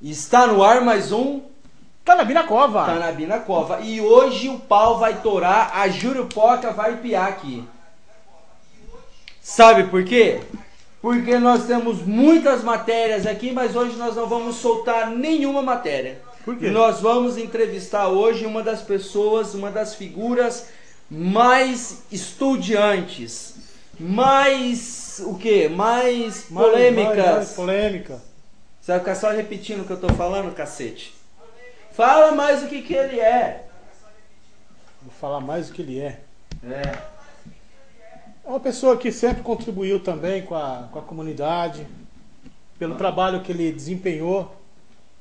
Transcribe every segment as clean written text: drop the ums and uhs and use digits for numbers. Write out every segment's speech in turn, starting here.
Está no ar mais um Tanabi na Cova. Tanabi na Cova. E hoje o pau vai torar, a Jurupoca vai piar aqui. Sabe por quê? Porque nós temos muitas matérias aqui, mas hoje nós não vamos soltar nenhuma matéria. Por quê? Nós vamos entrevistar hoje uma das pessoas, uma das figuras mais estudiantes, mais o quê? Mais polêmicas. Mais polêmica. Você vai ficar só repetindo o que eu tô falando, cacete? Fala mais o que ele é. Vou falar mais do que ele é. É uma pessoa que sempre contribuiu também com a comunidade, pelo trabalho que ele desempenhou,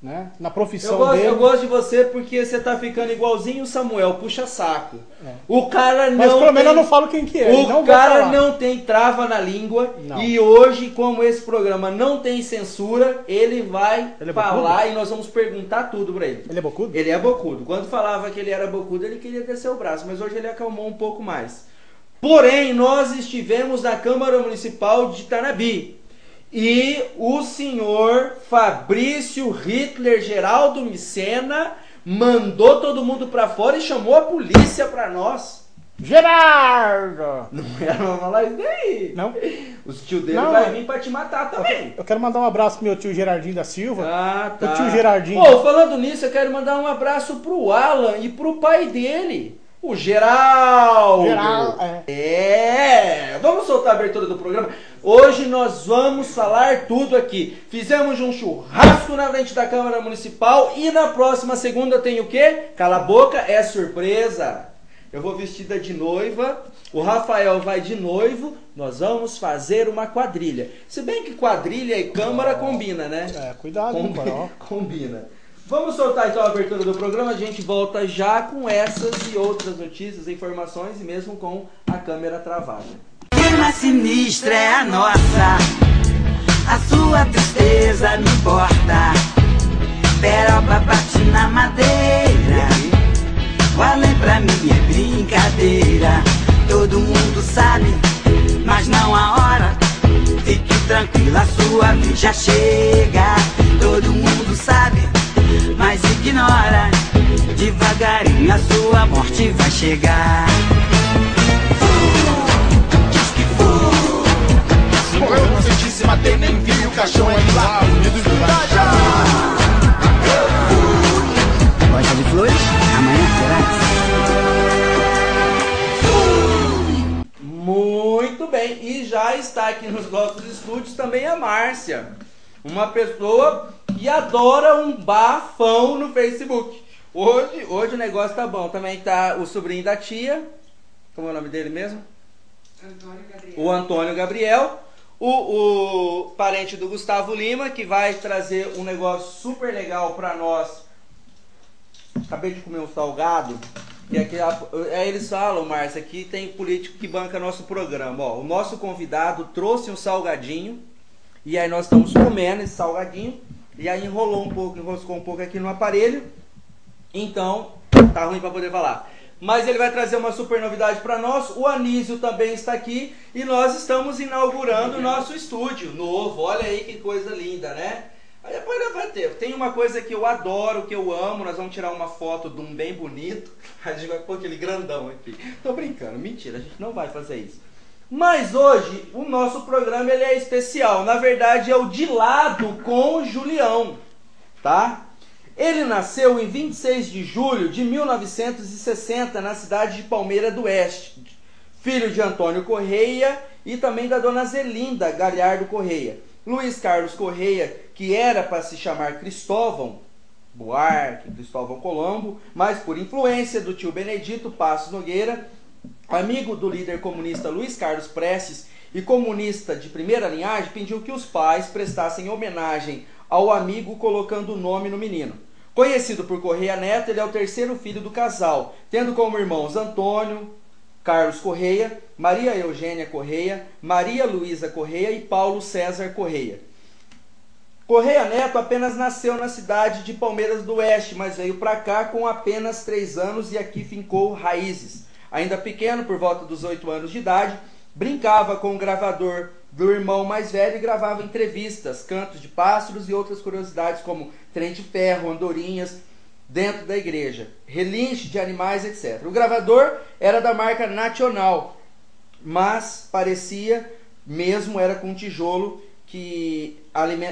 né, na profissão dele. Eu gosto de você porque você tá ficando igualzinho o Samuel, puxa saco. É. O cara não. Mas pelo menos eu não falo quem que é. O cara não tem trava na língua. Não. E hoje, como esse programa não tem censura, ele vai falar bocudo? E nós vamos perguntar tudo pra ele. Ele é bocudo? Ele é bocudo. Quando falava que ele era bocudo, ele queria descer o braço, mas hoje ele acalmou um pouco mais. Porém, nós estivemos na Câmara Municipal de Tanabi e o senhor Fabrício Hitler Geraldo Micena mandou todo mundo pra fora e chamou a polícia pra nós. Gerardo! Não era uma falar isso daí. Não? Os tio dele vai vir pra te matar também. Eu quero mandar um abraço pro meu tio Gerardinho da Silva. Ah, tá. O tio Gerardinho. Pô, falando nisso, eu quero mandar um abraço pro Alan e pro pai dele. O Geraldo. Vamos soltar a abertura do programa. Hoje nós vamos falar tudo aqui. Fizemos um churrasco na frente da Câmara Municipal e na próxima segunda tem o quê? Cala a boca, é surpresa. Eu vou vestida de noiva, o Rafael vai de noivo, nós vamos fazer uma quadrilha. Se bem que quadrilha e câmara combina, né? É, cuidado, combina. Vamos soltar então a abertura do programa, a gente volta já com essas e outras notícias, informações e mesmo com a câmera travada. Clima sinistra é a nossa, a sua tristeza me importa. Peroba bate na madeira, o além pra mim é brincadeira. Todo mundo sabe, mas não a hora. Fique tranquila, a sua vez já chega. Todo mundo sabe, mas ignora. Devagarinho a sua morte vai chegar. Diz que foi. Morreu, não senti, se matei, nem vi. O caixão é de lá, unidos do Rajá. Gosta de flores? Amanhã será? Muito bem, e já está aqui nos nossos estúdios também a Márcia, uma pessoa que adora um bafão no Facebook. Hoje o negócio tá bom. Também tá o sobrinho da tia, como é o nome dele mesmo? Antônio Gabriel. O Antônio Gabriel. O parente do Gustavo Lima, que vai trazer um negócio super legal pra nós. Acabei de comer um salgado. E aqui, eles falam, Márcia, aqui tem político que banca nosso programa. Ó, o nosso convidado trouxe um salgadinho. E aí nós estamos comendo esse salgadinho. E aí enroscou um pouco aqui no aparelho. Então, tá ruim para poder falar. Mas ele vai trazer uma super novidade para nós. O Anísio também está aqui. E nós estamos inaugurando o nosso estúdio novo. Olha aí que coisa linda, né? Aí depois vai ter. Tem uma coisa que eu adoro, que eu amo. Nós vamos tirar uma foto de um bem bonito. A gente vai pôr aquele grandão aqui. Tô brincando, mentira, a gente não vai fazer isso. Mas hoje o nosso programa ele é especial. Na verdade é o De Lado com o Julião, tá? Ele nasceu em 26 de julho de 1960 na cidade de Palmeira do Oeste. Filho de Antônio Correia e também da dona Zelinda Galhardo Correia. Luiz Carlos Correia, que era para se chamar Cristóvão Buarque, Cristóvão Colombo, mas por influência do tio Benedito Passos Nogueira, amigo do líder comunista Luiz Carlos Prestes e comunista de primeira linhagem, pediu que os pais prestassem homenagem ao amigo colocando o nome no menino. Conhecido por Correia Neto, ele é o terceiro filho do casal, tendo como irmãos Antônio Carlos Correia, Maria Eugênia Correia, Maria Luísa Correia e Paulo César Correia. Correia Neto apenas nasceu na cidade de Palmeiras do Oeste, mas veio para cá com apenas 3 anos e aqui fincou raízes. Ainda pequeno, por volta dos 8 anos de idade, brincava com o gravador do irmão mais velho e gravava entrevistas, cantos de pássaros e outras curiosidades como trem de ferro, andorinhas, dentro da igreja, relinche de animais, etc. O gravador era da marca Nacional, mas parecia mesmo era com tijolo que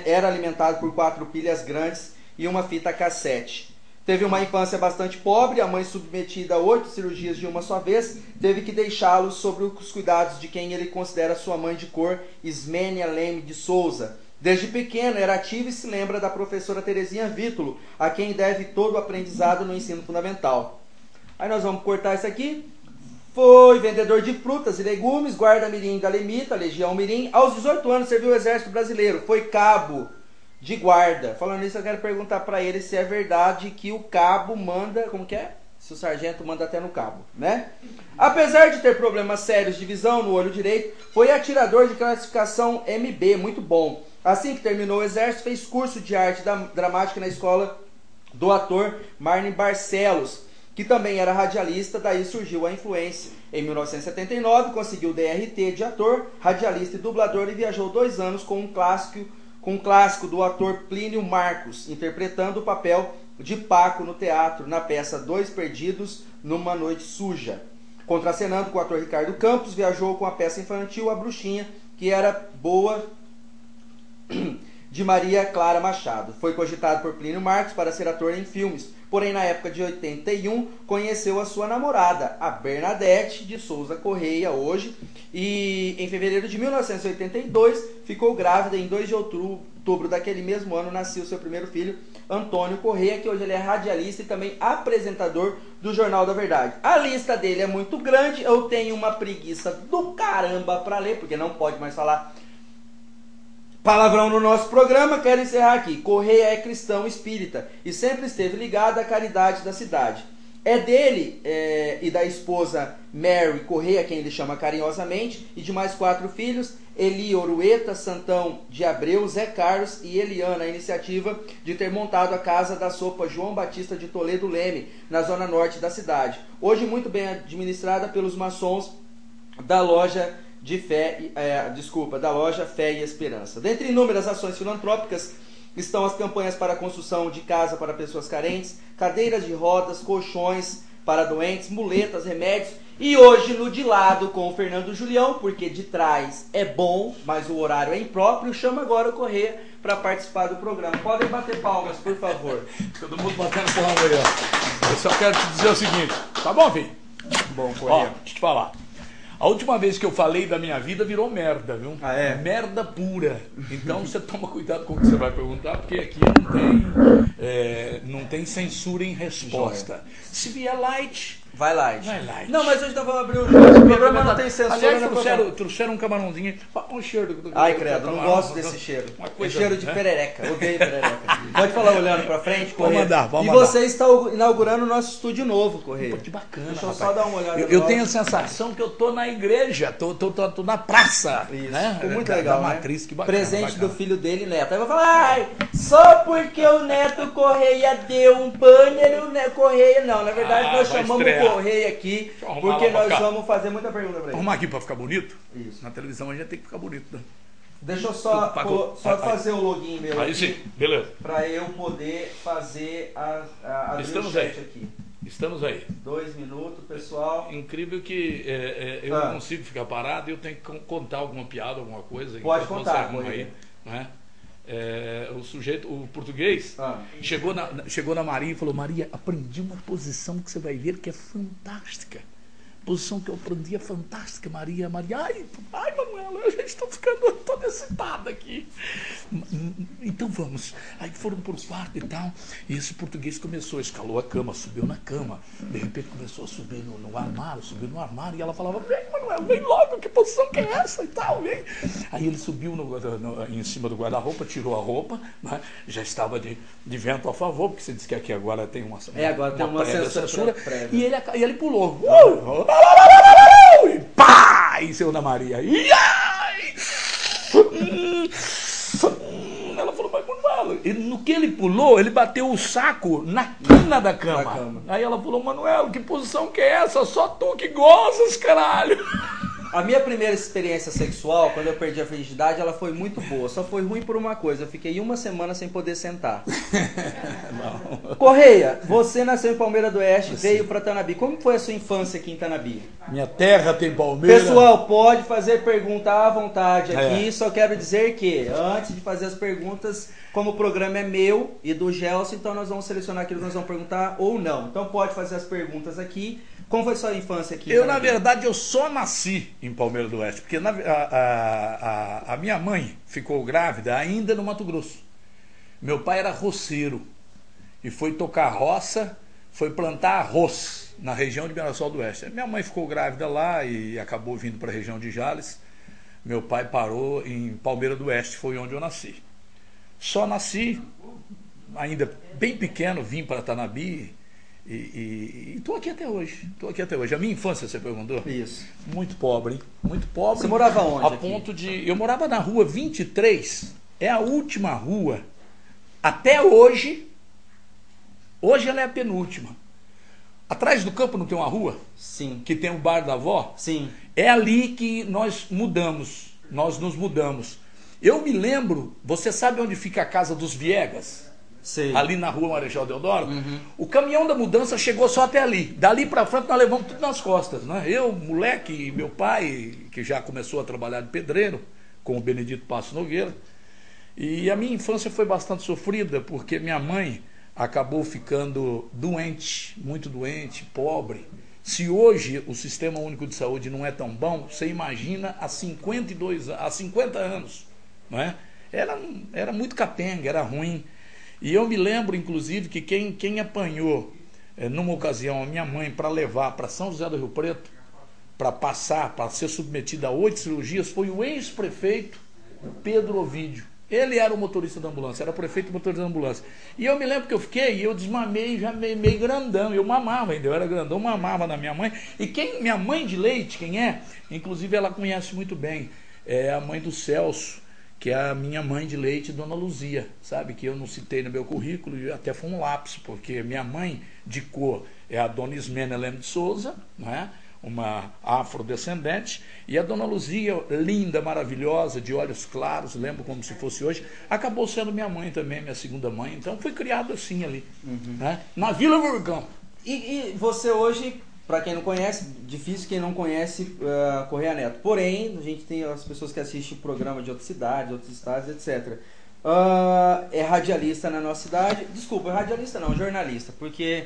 era alimentado por 4 pilhas grandes e uma fita cassete. Teve uma infância bastante pobre, a mãe submetida a 8 cirurgias de uma só vez, teve que deixá-lo sob os cuidados de quem ele considera sua mãe de cor, Ismênia Leme de Souza. Desde pequeno era ativo e se lembra da professora Terezinha Vítulo, a quem deve todo o aprendizado no ensino fundamental. Aí nós vamos cortar isso aqui. Foi vendedor de frutas e legumes, guarda-mirim da Lemita, Legião Mirim. Aos 18 anos serviu o Exército Brasileiro, foi cabo de guarda. Falando isso, eu quero perguntar para ele se é verdade que o cabo manda... Como que é? Se o sargento manda até no cabo, né? Apesar de ter problemas sérios de visão no olho direito, foi atirador de classificação MB, muito bom. Assim que terminou o exército, fez curso de arte dramática na escola do ator Marne Barcelos, que também era radialista, daí surgiu a influência. Em 1979, conseguiu o DRT de ator, radialista e dublador e viajou 2 anos com um clássico do ator Plínio Marcos, interpretando o papel de Paco no teatro, na peça Dois Perdidos numa Noite Suja. Contracenando com o ator Ricardo Campos, viajou com a peça infantil A Bruxinha, que era boa, de Maria Clara Machado. Foi cogitado por Plínio Marcos para ser ator em filmes, porém na época de 81 conheceu a sua namorada, a Bernadette de Souza Correia, hoje, e em fevereiro de 1982 ficou grávida. Em 2 de outubro daquele mesmo ano nasceu seu primeiro filho, Antônio Correia, que hoje ele é radialista e também apresentador do Jornal da Verdade. A lista dele é muito grande, eu tenho uma preguiça do caramba para ler, porque não pode mais falar palavrão no nosso programa. Quero encerrar aqui. Correia é cristão espírita e sempre esteve ligado à caridade da cidade. É dele e da esposa Mary Correia, quem ele chama carinhosamente, e de mais 4 filhos, Eli Orueta, Santão de Abreu, Zé Carlos e Eliana, a iniciativa de ter montado a Casa da Sopa João Batista de Toledo Leme, na zona norte da cidade. Hoje muito bem administrada pelos maçons da loja da loja Fé e Esperança. Dentre inúmeras ações filantrópicas estão as campanhas para a construção de casa para pessoas carentes, cadeiras de rodas, colchões para doentes, muletas, remédios. E hoje no de lado com o Fernando Julião, porque de trás é bom, mas o horário é impróprio, chama agora o Correia para participar do programa. Podem bater palmas, por favor. Todo mundo batendo palma aí, ó. Eu só quero te dizer o seguinte, tá bom, filho? Bom, Correia. Ó, deixa eu te falar. A última vez que eu falei da minha vida virou merda, viu? Ah, é? Merda pura. Então você toma cuidado com o que você vai perguntar, porque aqui não tem censura em resposta. Se vier light, vai light. vai light. Não, mas hoje nós vamos abrir o jogo. O programa não tem censura. Aliás, trouxeram um camarãozinho. Um cheiro. Ai, credo, não gosto desse cheiro. É cheiro de perereca. Odeio perereca. Pode falar olhando pra frente, Correia. Vamos e mandar. você está inaugurando o nosso estúdio novo, Correia. Pô, que bacana. Deixa eu rapaz. só dar uma olhada. Eu tenho a sensação que eu tô na igreja, tô na praça. Isso, né? ficou muito da legal, matriz, que bacana. Presente bacana. do filho dele, Neto. Aí eu vou falar, ai, só porque o Neto Correia deu um banner, o Neto Correia não. Na verdade, nós vai chamamos estrear. o Correia aqui, Deixa eu arrumar porque lá pra nós ficar. vamos fazer muita pergunta pra ele. Arrumar aqui pra ficar bonito? Isso. Na televisão a gente tem que ficar bonito, né? Deixa eu só fazer o login meu Aí aqui, sim, beleza. pra eu poder fazer abrir Estamos o chat aí. aqui. Estamos aí. 2 minutos, pessoal. Incrível que eu não consigo ficar parado e eu tenho que contar alguma piada, alguma coisa. Pode enquanto contar, você arruma Correia. aí, né? O português, chegou na Maria e falou: Maria, aprendi uma posição que você vai ver que é fantástica. Posição que eu aprendi é fantástica, Maria. Ai, Manuela, eu já estou ficando toda excitada aqui. Então vamos. Aí foram para o quarto e tal. E esse português começou, escalou a cama, subiu na cama. De repente começou a subir no armário, subiu no armário. E ela falava: vem, Manuela, vem logo, que posição que é essa e tal, vem. Aí ele subiu em cima do guarda-roupa, tirou a roupa, né? Já estava de vento a favor, porque você disse que aqui agora tem uma agora tem uma censura. prévia. E ele pulou. E pá! Em cima da Maria. E ai! Ela falou: mas Manuela. E no que ele pulou, ele bateu o saco na quina da cama. Aí ela falou: Manuela, que posição que é essa? Só tu que gozas, caralho. A minha primeira experiência sexual, quando eu perdi a virgindade, ela foi muito boa. Só foi ruim por uma coisa, eu fiquei uma semana sem poder sentar. Correia, você nasceu em Palmeira do Oeste, veio para Tanabi. Como foi a sua infância aqui em Tanabi? Minha terra tem Palmeira. Pessoal, pode fazer pergunta à vontade aqui, só quero dizer que, antes de fazer as perguntas, como o programa é meu e do Gelson, então nós vamos selecionar aquilo que nós vamos perguntar ou não. Então pode fazer as perguntas aqui. Como foi sua infância aqui? Eu, na verdade, eu só nasci em Palmeira do Oeste, porque a minha mãe ficou grávida ainda no Mato Grosso. Meu pai era roceiro e foi tocar roça, foi plantar arroz na região de Mirassol do Oeste. Minha mãe ficou grávida lá e acabou vindo para a região de Jales. Meu pai parou em Palmeira do Oeste, foi onde eu nasci. Só nasci, ainda bem pequeno, vim para Tanabi e estou aqui até hoje. Estou aqui até hoje. A minha infância, você perguntou? Isso. Muito pobre, hein? Muito pobre. Você morava onde? A ponto de... Eu morava na rua 23, é a última rua. Até hoje, hoje ela é a penúltima. Atrás do campo não tem uma rua? Sim. Que tem o bar da avó? Sim. É ali que nós mudamos, nós nos mudamos. Eu me lembro, você sabe onde fica a casa dos Viegas? Sei. Ali na rua Marechal Deodoro? O caminhão da mudança chegou só até ali. Dali para frente nós levamos tudo nas costas, né? Eu, moleque, meu pai, que já começou a trabalhar de pedreiro, com o Benedito Passo Nogueira. E a minha infância foi bastante sofrida, porque minha mãe acabou ficando doente, muito doente, pobre. Se hoje o Sistema Único de Saúde não é tão bom, você imagina há 50 anos, não é? Era muito capenga, era ruim. E eu me lembro, inclusive, que quem apanhou, numa ocasião, a minha mãe para levar para São José do Rio Preto, para ser submetida a 8 cirurgias, foi o ex-prefeito Pedro Ovídio. Ele era o motorista da ambulância, era prefeito e motorista da ambulância. E eu me lembro que eu desmamei já meio grandão. Eu mamava ainda, eu era grandão, mamava na minha mãe. E minha mãe de leite, quem é? Inclusive ela conhece muito bem. É a mãe do Celso, que é a minha mãe de leite, Dona Luzia. Sabe, que eu não citei no meu currículo, e até foi um lapso, porque minha mãe de cor é a Dona Ismênia Leme de Souza, não é? Uma afrodescendente, e a Dona Luzia, linda, maravilhosa, de olhos claros, lembro como se fosse hoje, acabou sendo minha mãe também, minha segunda mãe, então fui criado assim ali, né? Na Vila Burgão. E você hoje, para quem não conhece, difícil quem não conhece Correia Neto, porém, a gente tem as pessoas que assistem o programa de outras cidades, outros estados, etc. É radialista na nossa cidade. Desculpa, radialista não, jornalista, porque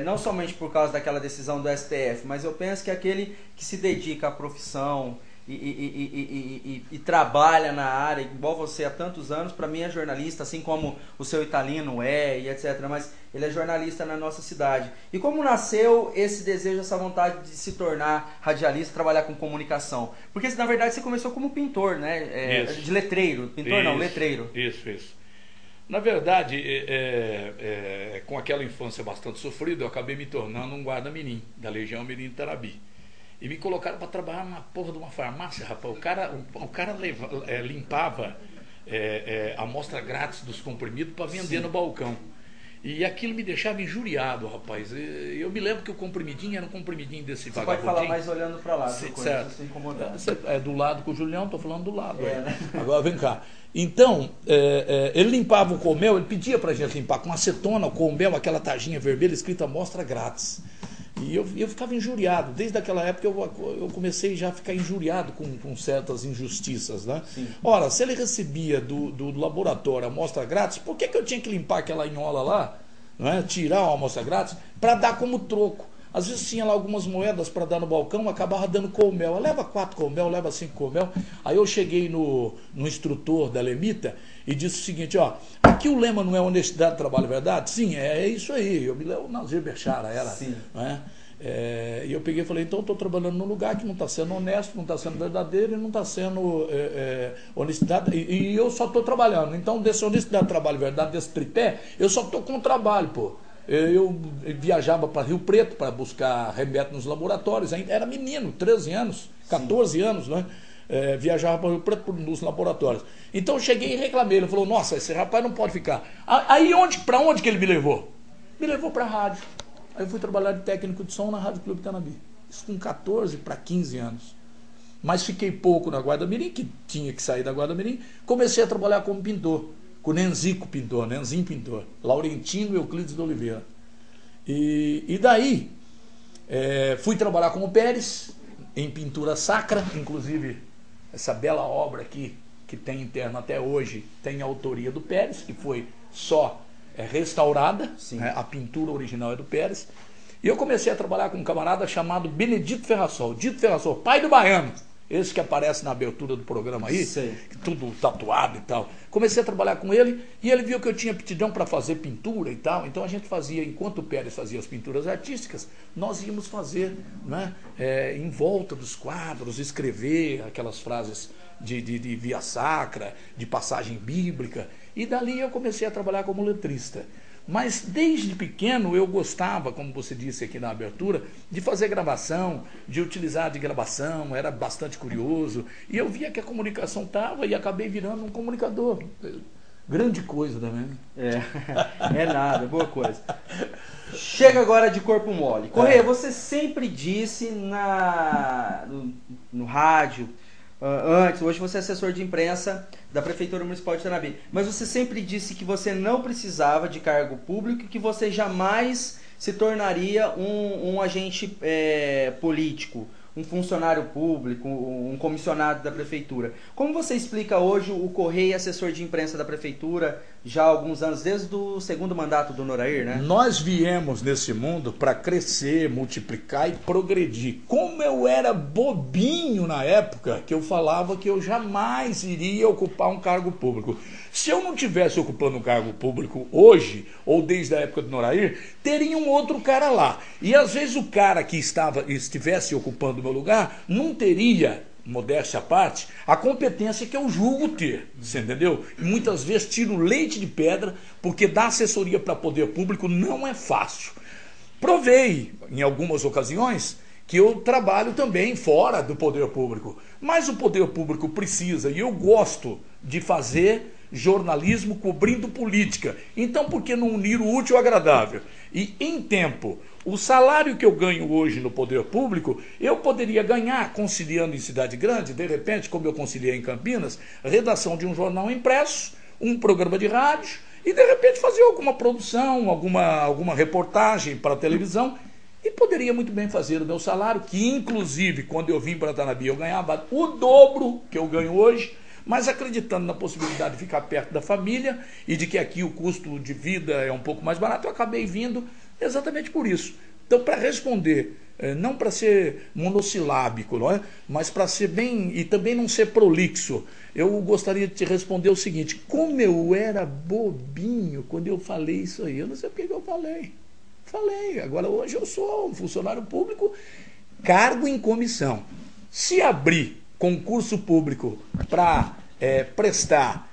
não somente por causa daquela decisão do STF, mas eu penso que aquele que se dedica à profissão e trabalha na área, igual você há tantos anos, para mim é jornalista, assim como o seu Italino e etc. Mas ele é jornalista na nossa cidade. E como nasceu esse desejo, essa vontade de se tornar radialista, trabalhar com comunicação? Porque na verdade você começou como pintor, né? De letreiro. Pintor isso, não, letreiro. Isso. Na verdade, com aquela infância bastante sofrida, eu acabei me tornando um guarda-mirim da Legião Mirim de Tanabi. E me colocaram para trabalhar na porra de uma farmácia, rapaz. O cara limpava a amostra grátis dos comprimidos para vender no balcão. E aquilo me deixava injuriado, rapaz. Eu me lembro que o comprimidinho era um comprimidinho desse vagabundinho. Você pode falar mais olhando para lá, certo. Se incomodar. É do lado com o Julião, estou falando do lado. Né? Agora vem cá. Então, ele limpava o colmel, ele pedia para a gente limpar com acetona, o colmel, aquela tarjinha vermelha escrita amostra grátis. E eu ficava injuriado. Desde aquela época eu comecei já a ficar injuriado com certas injustiças, né? Sim. Ora, se ele recebia do laboratório a amostra grátis, por que eu tinha que limpar aquela inhola lá, não é? Tirar a amostra grátis, para dar como troco? Às vezes tinha lá algumas moedas para dar no balcão, acabava dando colmel. Leva 4 colmel, leva 5 colmel. Aí eu cheguei no instrutor da Lemita e disse o seguinte, ó, aqui o lema não é honestidade, trabalho e verdade? Sim, é isso aí. Eu me lembro, o Nazir Bechara era. Sim. Não é? E eu peguei e falei, então eu estou trabalhando num lugar que não está sendo honesto, não está sendo verdadeiro e não está sendo honestidade, e eu só estou trabalhando. Então, desse honestidade, trabalho e verdade, desse tripé, eu só estou com o trabalho, pô. Eu viajava para Rio Preto para buscar remédio nos laboratórios, ainda era menino, 13 anos, 14 Sim. anos, né? Viajava para Rio Preto nos laboratórios. Então eu cheguei e reclamei, ele falou, nossa, esse rapaz não pode ficar. Aí para onde que ele me levou? Me levou para a rádio. Aí eu fui trabalhar de técnico de som na Rádio Clube Tanabi. Isso com 14 para 15 anos. mas fiquei pouco na Guarda-Mirim, que tinha que sair da Guarda-Mirim. Comecei a trabalhar como pintor, com o Nenzinho pintor, Laurentino Euclides de Oliveira. E daí fui trabalhar com o Pérez em pintura sacra, inclusive essa bela obra aqui que tem interno até hoje tem a autoria do Pérez, que foi só restaurada, né? A pintura original é do Pérez. E eu comecei a trabalhar com um camarada chamado Benedito Ferrassol, Dito Ferrassol, pai do baiano, esse que aparece na abertura do programa aí, tudo tatuado e tal. Comecei a trabalhar com ele e ele viu que eu tinha aptidão para fazer pintura e tal. Então a gente fazia, enquanto o Pérez fazia as pinturas artísticas, nós íamos fazer, né, em volta dos quadros, escrever aquelas frases de via sacra, de passagem bíblica. E dali eu comecei a trabalhar como letrista. Mas desde pequeno eu gostava, como você disse aqui na abertura, de fazer gravação, de utilizar de gravação, era bastante curioso. E eu via que a comunicação estava e acabei virando um comunicador. Grande coisa também. É nada, boa coisa. Chega agora de corpo mole. Correia, você sempre disse no rádio, antes, hoje você é assessor de imprensa da Prefeitura Municipal de Tanabe, mas você sempre disse que você não precisava de cargo público e que você jamais se tornaria um agente político, um funcionário público, um comissionado da Prefeitura. Como você explica hoje o Correia, assessor de imprensa da Prefeitura, já há alguns anos, desde o segundo mandato do Norair, né? Nós viemos nesse mundo para crescer, multiplicar e progredir. Como eu era bobinho na época, que eu falava que eu jamais iria ocupar um cargo público. Se eu não tivesse ocupando um cargo público hoje, ou desde a época do Norair, teria um outro cara lá. E às vezes o cara que estivesse ocupando o meu lugar não teria, modéstia à parte, a competência que eu julgo ter, você entendeu? E muitas vezes tiro leite de pedra, porque dar assessoria para poder público não é fácil. Provei, em algumas ocasiões, que eu trabalho também fora do poder público, mas o poder público precisa, e eu gosto de fazer jornalismo cobrindo política. Então, por que não unir o útil ao agradável? E, em tempo, o salário que eu ganho hoje no poder público, eu poderia ganhar conciliando em cidade grande, de repente, como eu conciliei em Campinas, redação de um jornal impresso, um programa de rádio, e de repente fazer alguma produção, alguma reportagem para a televisão, e poderia muito bem fazer o meu salário, que inclusive, quando eu vim para Tanabe, eu ganhava o dobro que eu ganho hoje, mas acreditando na possibilidade de ficar perto da família e de que aqui o custo de vida é um pouco mais barato, eu acabei vindo exatamente por isso. Então, para responder, não para ser monossilábico, não é? Mas para ser bem, e também não ser prolixo, eu gostaria de te responder o seguinte: como eu era bobinho quando eu falei isso aí, eu não sei porque que eu falei. Agora hoje eu sou um funcionário público, cargo em comissão. Se abrir concurso público para prestar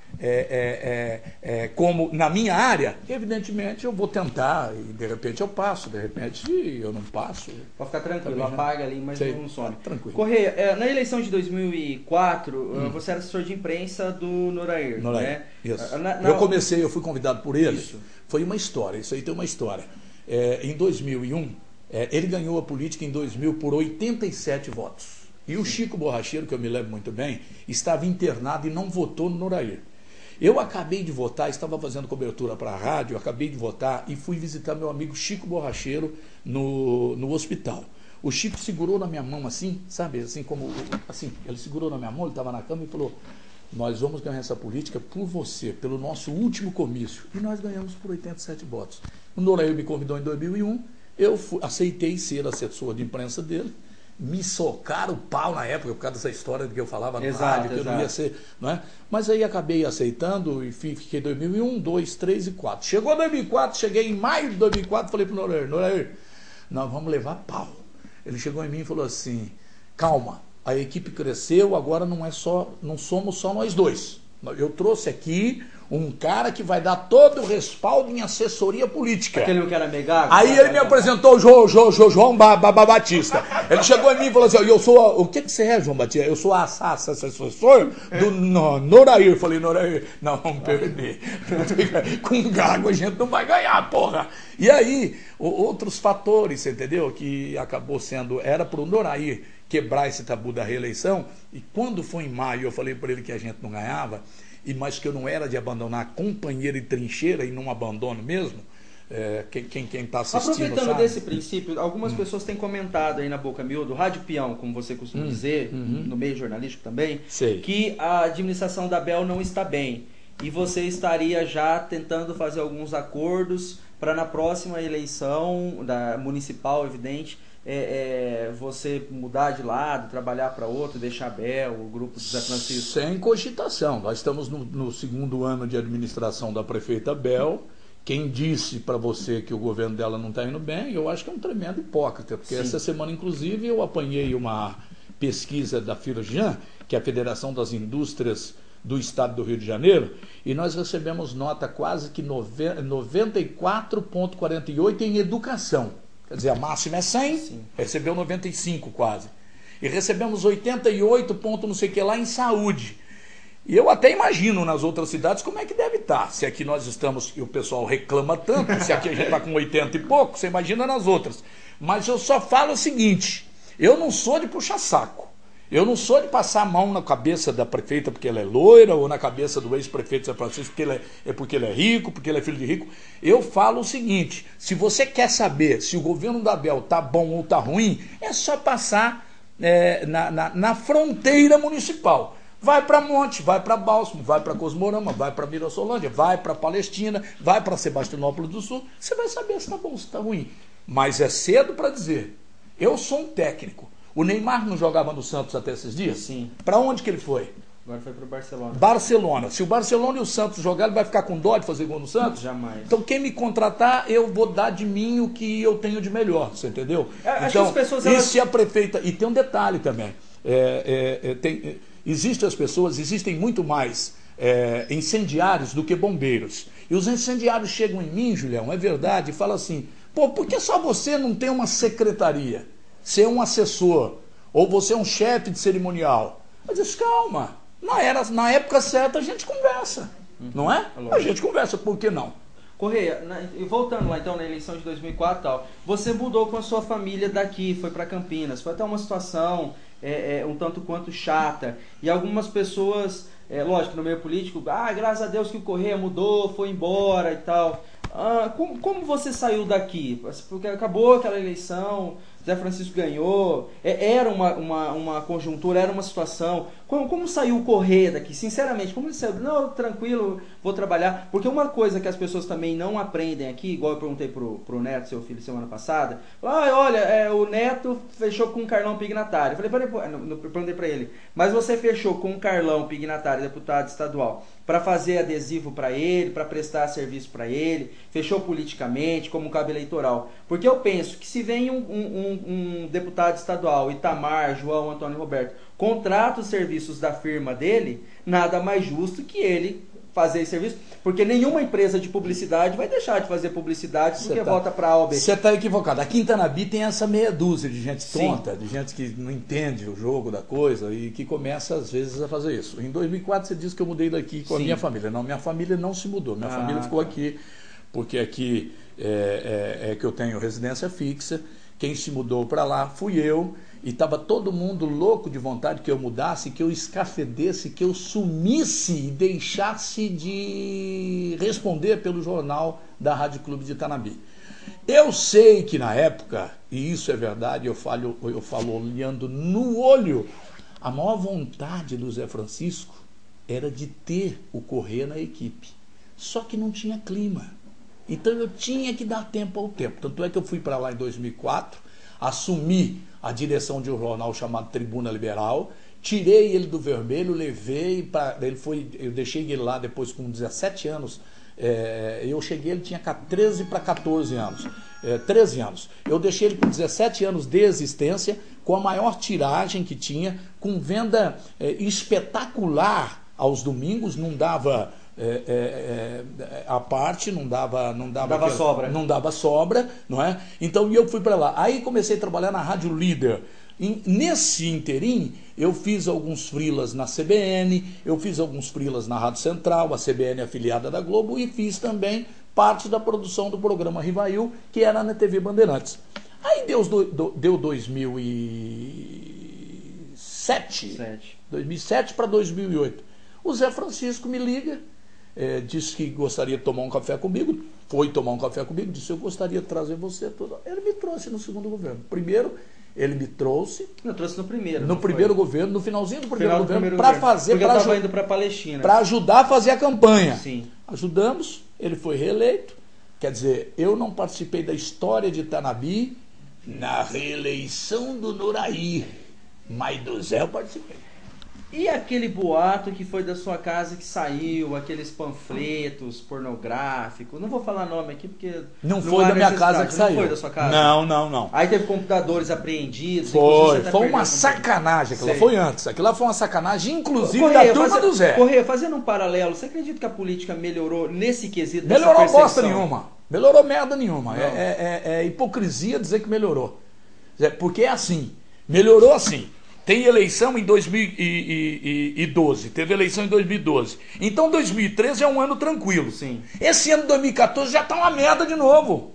como na minha área, evidentemente eu vou tentar e de repente eu passo, de repente eu não passo. Pode ficar tranquilo, apaga ali, mas não some. Tranquilo. Correia, na eleição de 2004, você era assessor de imprensa do Norair. Né? Isso. Eu fui convidado por ele. Isso. Foi uma história, isso aí tem uma história. Em 2001, ele ganhou a política em 2000 por 87 votos. E o Chico Borracheiro, que eu me lembro muito bem, estava internado e não votou no Norair. Eu acabei de votar, estava fazendo cobertura para a rádio, acabei de votar e fui visitar meu amigo Chico Borracheiro no hospital. O Chico segurou na minha mão assim, sabe, assim como, assim, ele segurou na minha mão, ele estava na cama e falou: nós vamos ganhar essa política por você, pelo nosso último comício. E nós ganhamos por 87 votos. O Norair me convidou em 2001, eu aceitei ser assessor de imprensa dele. Me socaram o pau na época por causa dessa história de que eu falava no rádio, que eu não ia ser, não é? Mas aí acabei aceitando e fiquei 2001, 2, 3 e 4. Chegou 2004, cheguei em maio de 2004, falei para o Norair, nós vamos levar pau. Ele chegou em mim e falou assim: calma, a equipe cresceu, agora não somos só nós dois. Eu trouxe aqui um cara que vai dar todo o respaldo em assessoria política. Aquele que era megago? Aí ele me apresentou o João Batista. Ele chegou em mim e falou assim, eu sou... O que você é, João Batista? Eu sou assessor do Norair. Eu falei, Norair, não, vamos perder. Com gago a gente não vai ganhar, porra. E aí, outros fatores, você entendeu? Que acabou sendo... Era pro Norair quebrar esse tabu da reeleição. E quando foi em maio, eu falei para ele que a gente não ganhava, mas que eu não era de abandonar companheiro e trincheira, e não abandono mesmo. Quem está assistindo aproveitando sabe. desse princípio, algumas pessoas têm comentado aí na boca miúda, o rádio peão, como você costuma dizer, no meio jornalístico também, Sei. que a administração da Bel não está bem. E você estaria já tentando fazer alguns acordos para na próxima eleição da municipal, evidente, você mudar de lado, trabalhar para outro, deixar a Bel, o grupo do Zé Francisco. Sem cogitação. Nós estamos no segundo ano de administração da prefeita Bel. Quem disse para você que o governo dela não está indo bem, eu acho que é um tremendo hipócrita, porque essa semana, inclusive, eu apanhei uma pesquisa da Firjan, que é a Federação das Indústrias do Estado do Rio de Janeiro, e nós recebemos nota quase que 94,48 em educação. Quer dizer, a máxima é 100, recebeu 95 quase. E recebemos 88 ponto não sei o que lá em saúde. E eu até imagino nas outras cidades como é que deve estar. Se aqui nós estamos, e o pessoal reclama tanto, se aqui a gente está com 80 e pouco, você imagina nas outras. Mas eu só falo o seguinte, eu não sou de puxar saco. Eu não sou de passar a mão na cabeça da prefeita porque ela é loira, ou na cabeça do ex-prefeito de São Francisco porque ele é rico, porque ele é filho de rico. Eu falo o seguinte, se você quer saber se o governo da Bel tá bom ou tá ruim, é só passar na fronteira municipal. Vai para Monte, vai para Bálsamo, vai para Cosmorama, vai para Mirassolândia, vai para Palestina, vai para Sebastianópolis do Sul. Você vai saber se está bom ou se está ruim. Mas é cedo para dizer. Eu sou um técnico. O Neymar não jogava no Santos até esses dias? Sim. Para onde que ele foi? Agora foi para o Barcelona. Barcelona. Se o Barcelona e o Santos jogar, ele vai ficar com dó de fazer gol no Santos? Jamais. Então quem me contratar, eu vou dar de mim o que eu tenho de melhor, você entendeu? Acho Então, que as pessoas, e se a prefeita... E tem um detalhe também. Existem muito mais incendiários do que bombeiros. E os incendiários chegam em mim, Julião, é verdade, e falam assim, pô, por que só você não tem uma secretaria? Você é um assessor, ou você é um chefe de cerimonial. Eu disse, calma, na época certa a gente conversa, não é? A gente conversa, por que não? Correia, e voltando lá então na eleição de 2004 e tal, você mudou com a sua família daqui, foi para Campinas, foi até uma situação um tanto quanto chata, e algumas pessoas, lógico, no meio político, graças a Deus que o Correia mudou, foi embora e tal. Como você saiu daqui? Porque acabou aquela eleição, Zé Francisco ganhou, era uma conjuntura, era uma situação. Como saiu o Correia daqui? Sinceramente, como ele saiu? Não, tranquilo, vou trabalhar. Porque uma coisa que as pessoas também não aprendem aqui, igual eu perguntei pro Neto, seu filho, semana passada, olha, o Neto fechou com o Carlão Pignatário. Eu perguntei pra ele, mas você fechou com o Carlão Pignatário, deputado estadual, para fazer adesivo para ele, para prestar serviço para ele, fechou politicamente, como cabo eleitoral. Porque eu penso que se vem um deputado estadual, Itamar, João, Antônio Roberto, contrata os serviços da firma dele, nada mais justo que ele fazer esse serviço, porque nenhuma empresa de publicidade vai deixar de fazer publicidade porque volta para a OAB. Você está equivocado. Aqui em Tanabi tem essa meia dúzia de gente tonta, de gente que não entende o jogo da coisa e que começa às vezes a fazer isso. Em 2004 você disse que eu mudei daqui com a minha família. Não, minha família não se mudou. Minha família ficou aqui, porque aqui é que eu tenho residência fixa. Quem se mudou para lá fui eu. E estava todo mundo louco de vontade que eu mudasse, que eu escafedesse, que eu sumisse e deixasse de responder pelo jornal da Rádio Clube de Tanabi. Eu sei que na época, e isso é verdade, eu falo olhando no olho, a maior vontade do Zé Francisco era de ter o Correia na equipe. Só que não tinha clima. Então eu tinha que dar tempo ao tempo. Tanto é que eu fui para lá em 2004, assumi a direção de um jornal chamado Tribuna Liberal, tirei ele do vermelho, levei para eu deixei ele lá depois com 17 anos. Eu cheguei, ele tinha 13 para 14 anos, 13 anos. Eu deixei ele com 17 anos de existência, com a maior tiragem que tinha, com venda espetacular aos domingos, não dava a parte, não dava sobra. Não dava sobra, não é? Então eu fui para lá. Aí comecei a trabalhar na Rádio Líder. Nesse interim, eu fiz alguns freelas na CBN, eu fiz alguns freelas na Rádio Central, a CBN afiliada da Globo, e fiz também parte da produção do programa Rivail, que era na TV Bandeirantes. Aí deu 2007 para 2008. O Zé Francisco me liga, disse que gostaria de tomar um café comigo, foi tomar um café comigo, disse: eu gostaria de trazer você. Ele me trouxe no segundo governo. Primeiro, ele me trouxe. Eu trouxe no primeiro. No primeiro governo, no finalzinho do primeiro governo, para fazer. Porque eu estava indo para a Palestina. Para ajudar a fazer a campanha. Sim. Ajudamos, ele foi reeleito. Quer dizer, eu não participei da história de Tanabi na reeleição do Nuraí, mas do Zé eu participei. E aquele boato que foi da sua casa que saiu, aqueles panfletos pornográficos, não vou falar nome aqui porque... Não foi da minha casa que saiu. Não foi da sua casa? Não. Aí teve computadores apreendidos. Foi uma sacanagem, aquilo lá foi antes. Aquilo lá foi uma sacanagem, inclusive da turma do Zé. Correia, fazendo um paralelo, você acredita que a política melhorou nesse quesito? Melhorou bosta nenhuma. Melhorou merda nenhuma. É hipocrisia dizer que melhorou. Porque é assim, melhorou assim. Tem eleição em 2012, teve eleição em 2012. Então 2013 é um ano tranquilo. Sim. Esse ano 2014 já está uma merda de novo.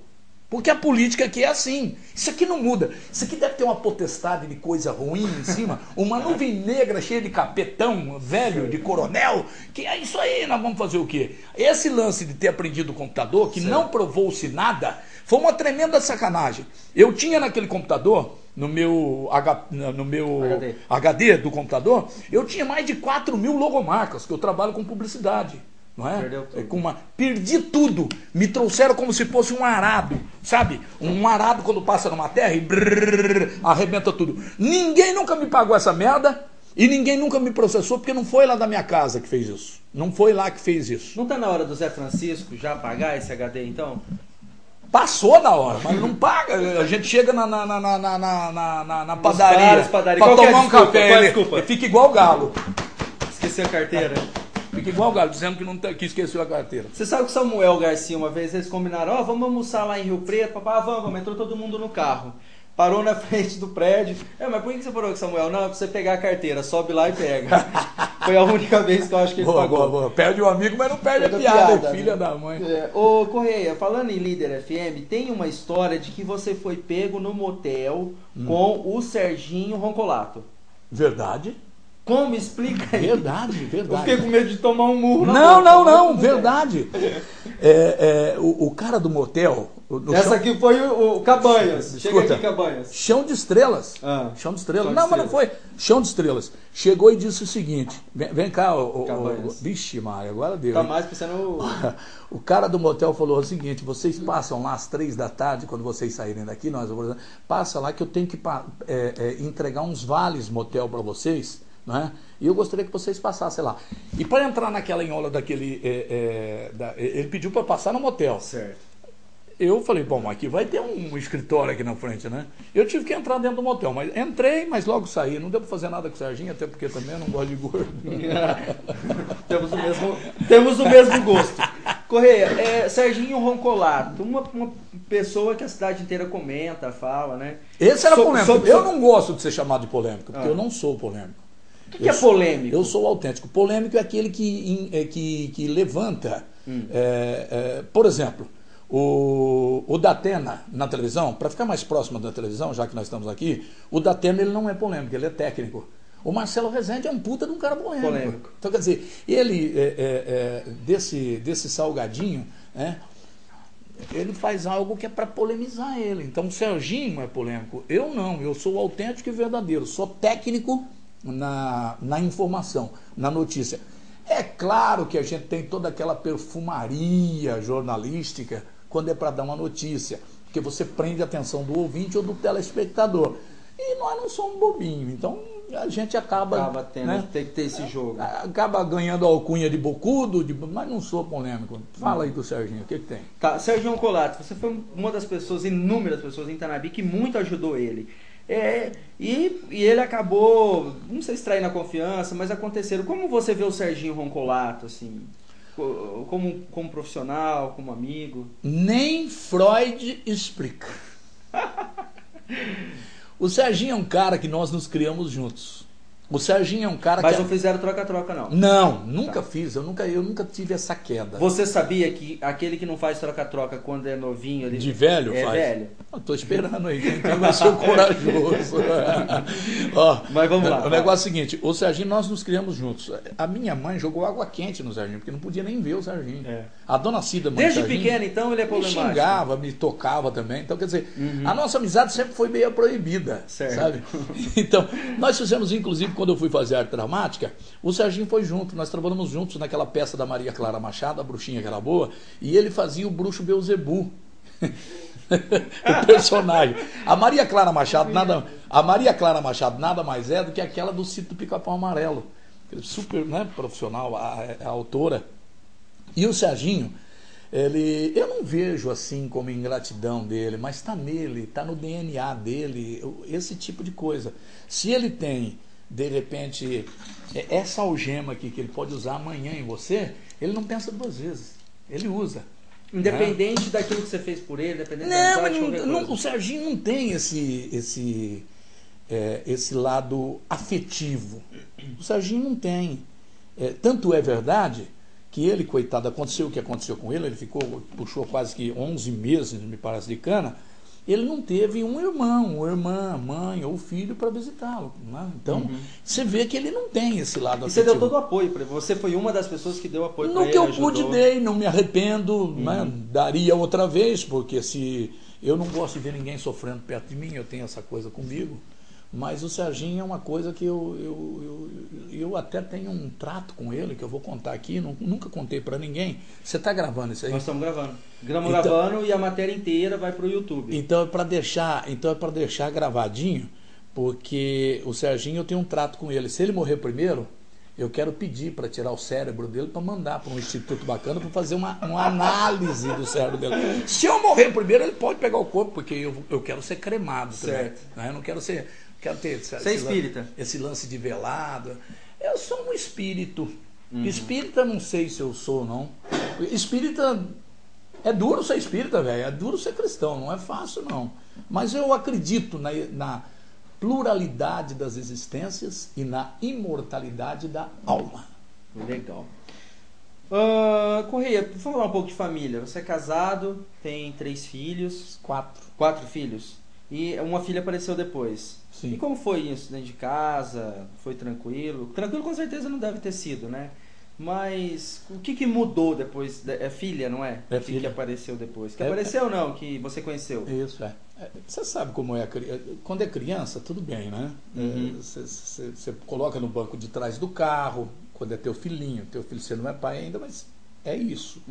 Porque a política aqui é assim. Isso aqui não muda. Isso aqui deve ter uma potestade de coisa ruim em cima. Uma nuvem negra cheia de capetão, velho, de coronel. Que é isso aí, nós vamos fazer o quê? Esse lance de ter aprendido o computador, que não provou-se nada, foi uma tremenda sacanagem. Eu tinha naquele computador... No meu HD do computador, eu tinha mais de 4.000 logomarcas, que eu trabalho com publicidade. Não é? Perdi tudo. Me trouxeram como se fosse um arado, sabe? Um arado quando passa numa terra e arrebenta tudo. Ninguém nunca me pagou essa merda e ninguém nunca me processou, porque não foi lá da minha casa que fez isso. Não foi lá que fez isso. Não está na hora do Zé Francisco já pagar esse HD então? Passou na hora, mas não paga. A gente chega na padaria para tomar um café. Ele fica igual o Galo. Esqueceu a carteira. Fica igual o Galo, dizendo que esqueceu a carteira. Você sabe que o Samuel Garcia, uma vez, eles combinaram: vamos almoçar lá em Rio Preto. Papai, vamos. Entrou todo mundo no carro. Parou na frente do prédio. Mas por que você parou com o Samuel? Não, é pra você pegar a carteira. Sobe lá e pega. Foi a única vez que eu acho que ele pagou. Perde o amigo, mas não perde a piada, filha da mãe. Ô, Correia, falando em Líder FM, tem uma história de que você foi pego no motel com o Serginho Roncolato. Verdade. Como? Explica aí. Verdade. Eu fiquei com medo de tomar um murro. Não, verdade. O cara do motel... Essa aqui foi o Cabanhas. Chega aqui, Cabanhas. Chão de Estrelas. Chão de Estrelas. Mas não foi. Chão de Estrelas. Chegou e disse o seguinte: vem cá, vixe, Mário, agora deu. Tá mais pensando. O cara do motel falou o seguinte: vocês passam lá às 3 da tarde, quando vocês saírem daqui, passa lá que eu tenho que entregar uns vales motel para vocês. Né? E eu gostaria que vocês passassem lá. E para entrar naquela enhola daquele. Ele pediu para passar no motel. Certo. Eu falei, bom, aqui vai ter um escritório aqui na frente, né? Eu tive que entrar dentro do motel, mas entrei, mas logo saí. Não deu para fazer nada com o Serginho, até porque também eu não gosto de gordo. Temos o mesmo gosto. Correia, Serginho Roncolato, uma pessoa que a cidade inteira comenta, fala, né? Esse era polêmico. Eu não gosto de ser chamado de polêmico, porque eu não sou polêmico. O que é polêmico? Eu sou autêntico. Polêmico é aquele que levanta, por exemplo, o Datena na televisão, para ficar mais próximo da televisão, já que nós estamos aqui, o Datena ele não é polêmico, ele é técnico. O Marcelo Rezende é um puta de um cara polêmico. Então, quer dizer, ele, desse salgadinho, ele faz algo que é para polemizar ele. Então, o Serginho é polêmico. Eu não, eu sou autêntico e verdadeiro, sou técnico na informação, na notícia. É claro que a gente tem toda aquela perfumaria jornalística quando é para dar uma notícia, porque você prende a atenção do ouvinte ou do telespectador. E nós não somos bobinhos, então a gente acaba tendo, tem que ter esse jogo. Acaba ganhando a alcunha de bocudo, mas não sou polêmico. Fala aí do Serginho, o que tem? Tá, Serginho Roncolato, você foi uma das pessoas, inúmeras pessoas em Tanabi que muito ajudou ele. E ele acabou, não sei se traindo a confiança, mas aconteceram. Como você vê o Serginho Roncolato, assim? como profissional, como amigo? Nem Freud explica. O Serginho é um cara que nós nos criamos juntos. O Serginho é um cara Mas que... não fizeram troca-troca, não? Não, nunca fiz. Eu nunca tive essa queda. Você sabia que aquele que não faz troca-troca quando é novinho... Ele de velho é faz? Velho. Eu tô esperando aí. Quem vai ser o corajoso? Ó, mas vamos lá. O negócio é o seguinte. O Serginho, nós nos criamos juntos. A minha mãe jogou água quente no Serginho, porque não podia nem ver o Serginho. A dona Cida, mãe Desde Serginho, pequeno, então, ele é problemático? Me xingava, me tocava também. Então, quer dizer, a nossa amizade sempre foi meio proibida. Certo. Sabe? Então, nós fizemos, inclusive, quando eu fui fazer arte dramática, o Serginho foi junto. Nós trabalhamos juntos naquela peça da Maria Clara Machado, A Bruxinha que era boa, e ele fazia o bruxo Beelzebub. O personagem. A Maria Clara Machado nada mais é do que aquela do Sítio do Pica-Pau Amarelo. Super, né, profissional, a autora. E o Serginho, eu não vejo assim como ingratidão dele, mas está nele, está no DNA dele, esse tipo de coisa. Se ele tem, de repente, essa algema aqui que ele pode usar amanhã em você, ele não pensa duas vezes, ele usa. Independente daquilo que você fez por ele, independente o Serginho não tem esse lado afetivo. O Serginho não tem. Tanto é verdade que ele, coitado, aconteceu o que aconteceu com ele, puxou quase que 11 meses, me parece, de cana. Ele não teve um irmão, uma irmã, mãe ou filho para visitá-lo. Né? Então, você vê que ele não tem esse lado afetivo. E você deu todo o apoio para ele. Você foi uma das pessoas que deu apoio para ele. No que eu pude, dei, não me arrependo, né? Daria outra vez, porque se eu não gosto de ver ninguém sofrendo perto de mim, eu tenho essa coisa comigo. Mas o Serginho é uma coisa que eu até tenho um trato com ele, que eu vou contar aqui, nunca contei para ninguém. Você está gravando isso aí? Nós estamos gravando. Gravando e a matéria inteira vai para o YouTube. Então é para deixar gravadinho, porque o Serginho, eu tenho um trato com ele. Se ele morrer primeiro, eu quero pedir para tirar o cérebro dele para mandar para um instituto bacana para fazer uma análise do cérebro dele. Se eu morrer primeiro, ele pode pegar o corpo, porque eu quero ser cremado também. Né? Eu não quero ser... Quero ter esse lance de velado. Eu sou um espírito. Espírita não sei se eu sou, não. Espírita... É duro ser espírita, velho. É duro ser cristão. Não é fácil, não. Mas eu acredito na pluralidade das existências e na imortalidade da alma. Legal. Correia, vamos falar um pouco de família. Você é casado, tem 3 filhos. 4 filhos. E uma filha apareceu depois. Sim. E como foi isso dentro de casa? Foi tranquilo? Tranquilo com certeza não deve ter sido, né? Mas o que mudou depois? É filha, não é? É o filha. Que apareceu depois? Que apareceu não? Que você conheceu? Isso, Você sabe como é. Quando é criança, tudo bem, né? Você coloca no banco de trás do carro, quando é teu filhinho. Teu filho, você não é pai ainda, mas é isso.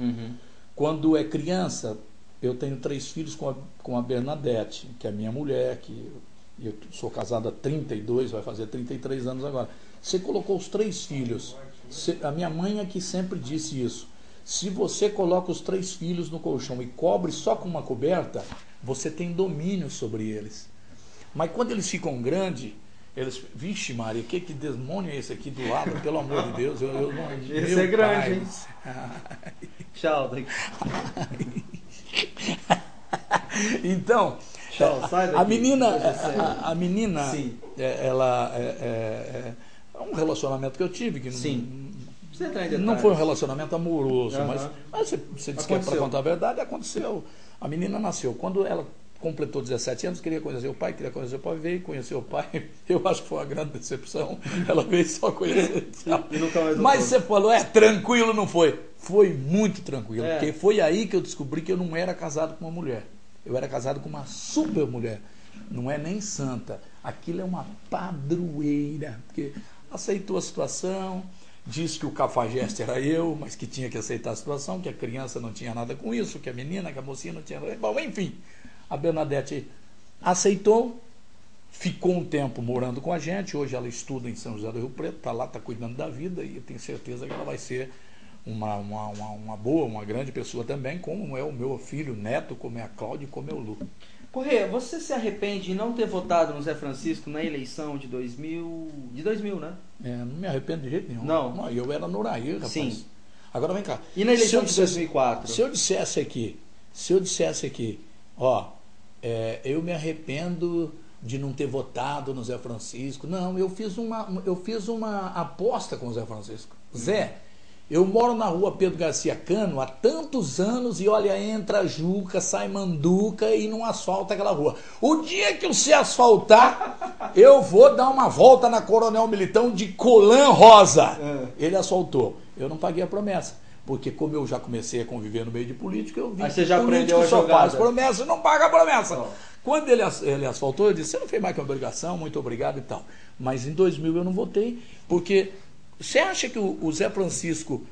Quando é criança, eu tenho 3 filhos com a Bernadette, que é minha mulher, que eu sou casado há 32, vai fazer 33 anos agora. Você colocou os 3 filhos. A minha mãe é que sempre disse isso. Se você coloca os 3 filhos no colchão e cobre só com uma coberta, você tem domínio sobre eles. Mas quando eles ficam grandes, eles... Vixe Maria, que demônio é esse aqui do lado? Pelo amor de Deus. Esse é grande, hein? Tchau. Então, tchau, sai daqui. a menina Sim. Ela é um relacionamento que eu tive que não foi um relacionamento amoroso, mas você disse que é para contar a verdade, aconteceu. A menina nasceu. Quando ela completou 17 anos, queria conhecer o pai, veio conhecer o pai. Eu acho que foi uma grande decepção. Ela veio só conhecer. Mas você falou, tranquilo, não foi? Foi muito tranquilo, porque foi aí que eu descobri que eu não era casado com uma mulher. Eu era casado com uma super mulher. Não é nem santa. Aquilo é uma padroeira, porque aceitou a situação, disse que o cafajeste era eu, mas que tinha que aceitar a situação, que a criança não tinha nada com isso, que a menina, que a mocinha não tinha nada. Bom, enfim, a Bernadette aceitou, ficou um tempo morando com a gente. Hoje ela estuda em São José do Rio Preto, está lá, está cuidando da vida, e eu tenho certeza que ela vai ser uma boa, uma grande pessoa também, como é o meu filho neto, como é a Cláudia e como é o Lu. Correia, você se arrepende de não ter votado no Zé Francisco na eleição de 2000, né? Não me arrependo de jeito nenhum. Não. Eu era Noraí, rapaz. Sim. Agora vem cá. E na eleição de 2004? Se eu dissesse aqui, ó, eu me arrependo de não ter votado no Zé Francisco. Não, eu fiz uma aposta com o Zé Francisco. Zé, eu moro na rua Pedro Garcia Cano há tantos anos e olha, entra Juca, sai Manduca e não asfalta aquela rua. O dia que você asfaltar, eu vou dar uma volta na Coronel Militão de colã rosa. Ele asfaltou. Eu não paguei a promessa. Porque como eu já comecei a conviver no meio de político, eu vi que você já político aprendeu a só jogada. faz promessa e não paga a promessa. Quando ele asfaltou, eu disse, você não fez mais que uma obrigação, muito obrigado e tal. Mas em 2000 eu não votei, porque você acha que o Zé Francisco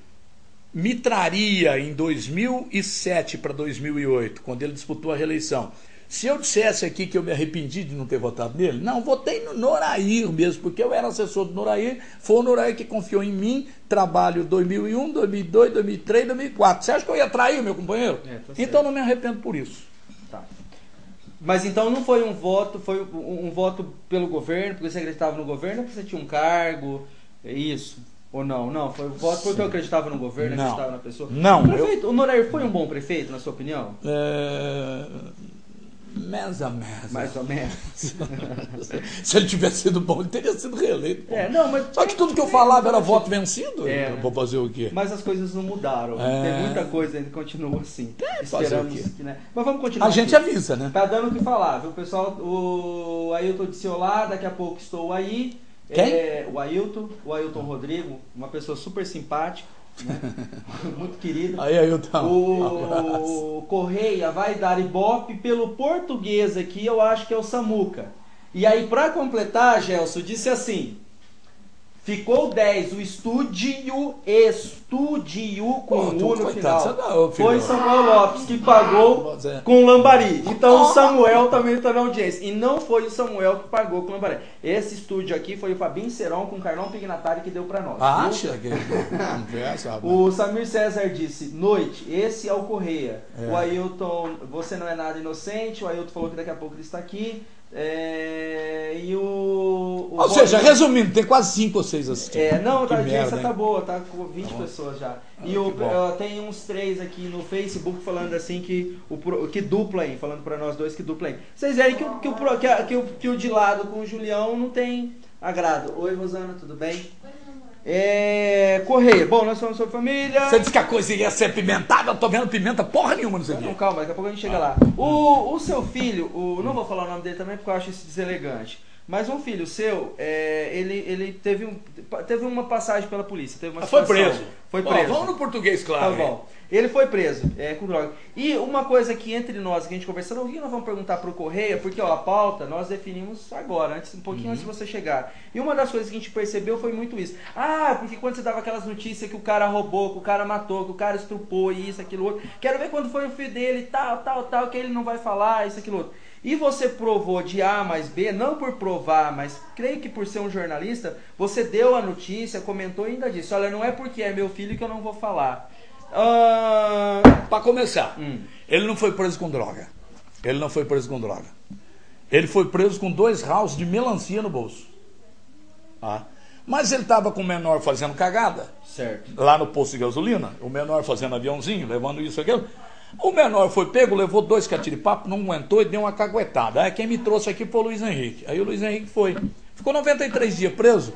me traria em 2007 para 2008, quando ele disputou a reeleição, se eu dissesse aqui que eu me arrependi de não ter votado nele? Não, votei no Norair mesmo, porque eu era assessor do Norair, foi o Norair que confiou em mim, trabalho 2001, 2002, 2003, 2004. Você acha que eu ia trair o meu companheiro? Então não me arrependo por isso. Tá. Mas então não foi um voto, foi um voto pelo governo, porque você acreditava no governo, ou porque você tinha um cargo, isso? Ou não? Não, foi um voto porque eu acreditava no governo, acreditava na pessoa. Não. O Norair foi um bom prefeito, na sua opinião? Mais ou menos. Mais ou menos. Se ele tivesse sido bom, ele teria sido reeleito. Mas só que tudo que eu falava era voto vencido. Vou fazer o quê? Mas as coisas não mudaram. Tem muita coisa ainda que continua assim. Esperamos que, né? Mas vamos continuar. A gente avisa, né? Tá dando o que falar, viu, pessoal? O Ailton disse olá, daqui a pouco estou aí. Quem? O Ailton Rodrigo, uma pessoa super simpática. Né? Muito querido. Aí, Ailton. O Correia vai dar ibope pelo português aqui, eu acho que é o Samuca. E aí, para completar, Gelson, disse assim: ficou 10, o estúdio com U no final. Foi Samuel Lopes que pagou com Lambari. Então o Samuel também está na audiência. E não foi o Samuel que pagou com Lambari. Esse estúdio aqui foi o Fabinho Seron com o Carlão Pignatari que deu para nós. Acha que conversa? O Samir César disse: noite, esse é o Correia. O Ailton, você não é nada inocente. O Ailton falou que daqui a pouco ele está aqui. E ou seja, resumindo, tem quase 5 ou 6 assistindo. Não, a audiência tá boa, tá com 20 pessoas já. E tem uns 3 aqui no Facebook falando assim que dupla aí, falando pra nós dois que dupla aí. Vocês veem que o de lado com o Julião não tem agrado. Oi, Rosana, tudo bem? Correia, bom, nós somos sua família. Você disse que a coisa ia ser pimentada, eu tô vendo pimenta porra nenhuma no seu dia. Não, calma, daqui a pouco a gente chega lá. O seu filho, não vou falar o nome dele também porque eu acho isso deselegante. Mas um filho seu, ele teve uma passagem pela polícia. Teve uma foi preso. Foi preso. Vamos no português, claro. Tá bom. Ele foi preso com droga. E uma coisa que entre nós, que a gente conversando, o que nós vamos perguntar pro Correia, porque a pauta nós definimos agora, um pouquinho antes de você chegar. E uma das coisas que a gente percebeu foi muito isso. Porque quando você dava aquelas notícias que o cara roubou, que o cara matou, que o cara estrupou, isso, aquilo, outro. Quero ver quando foi o filho dele, tal, que ele não vai falar, isso, aquilo, outro. E você provou de A mais B, não por provar, mas creio que por ser um jornalista, você deu a notícia, comentou e ainda disse: olha, não é porque é meu filho que eu não vou falar. Para começar, ele não foi preso com droga. Ele foi preso com 2 house de melancia no bolso. Mas ele estava com o menor fazendo cagada. Certo. Lá no posto de gasolina, o menor fazendo aviãozinho, levando isso e aquilo. O menor foi pego, levou 2 catiripapo, não aguentou e deu uma caguetada. Quem me trouxe aqui foi o Luiz Henrique. Aí o Luiz Henrique foi. Ficou 93 dias preso.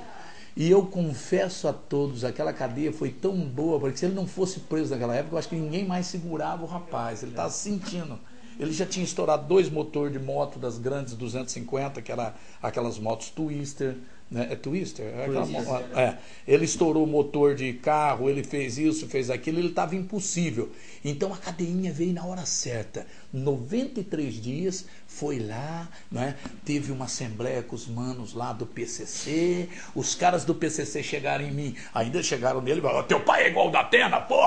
E eu confesso a todos, aquela cadeia foi tão boa, porque se ele não fosse preso naquela época, eu acho que ninguém mais segurava o rapaz. Ele estava sentindo. Ele já tinha estourado 2 motores de moto das grandes 250, que eram aquelas motos Twister. Né? É Twister? Ele estourou o motor de carro, ele fez isso, fez aquilo, ele estava impossível. Então a cadeinha veio na hora certa. 93 dias, foi lá, né? Teve uma assembleia com os manos lá do PCC, os caras do PCC chegaram em mim, ainda chegaram nele, falaram: teu pai é igual o da Atena, pô,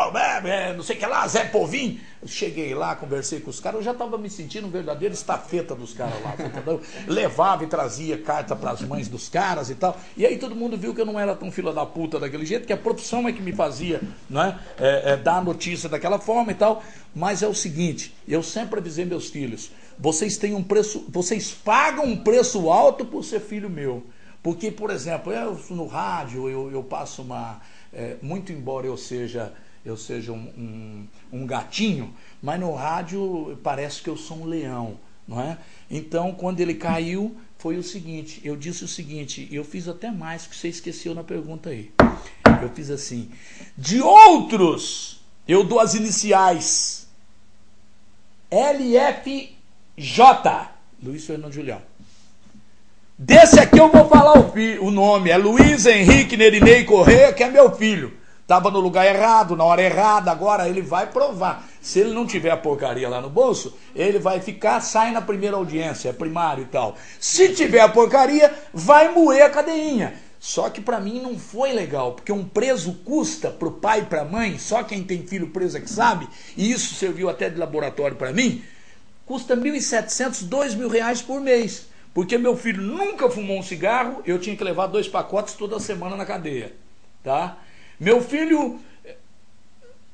não sei o que lá, Zé Povinho. Eu cheguei lá, conversei com os caras, eu já estava me sentindo um verdadeiro estafeta dos caras lá, entendeu? Levava e trazia carta para as mães dos caras e tal, e aí todo mundo viu que eu não era tão filha da puta daquele jeito, que a profissão é que me fazia, né, dar a notícia daquela forma e tal. Mas é o seguinte, eu sempre avisei meus filhos: vocês têm um preço, vocês pagam um preço alto por ser filho meu. Porque, por exemplo, no rádio eu passo muito embora eu seja eu seja um gatinho, mas no rádio parece que eu sou um leão, não é? Então, quando ele caiu, foi o seguinte, eu disse o seguinte, eu fiz até mais que você esqueceu na pergunta aí. Eu fiz assim, de outros, eu dou as iniciais, LFJ, Luiz Fernando Julião. Desse aqui eu vou falar o nome, é Luiz Henrique Nerinei Correia, que é meu filho. Estava no lugar errado, na hora errada, agora ele vai provar. Se ele não tiver a porcaria lá no bolso, ele vai ficar, sai na primeira audiência, é primário e tal. Se tiver a porcaria, vai moer a cadeinha. Só que para mim não foi legal, porque um preso custa pro pai e pra mãe, só quem tem filho preso é que sabe, e isso serviu até de laboratório para mim, custa R$ 1.700, R$2.000 por mês. Porque meu filho nunca fumou um cigarro, eu tinha que levar 2 pacotes toda semana na cadeia, tá? Meu filho,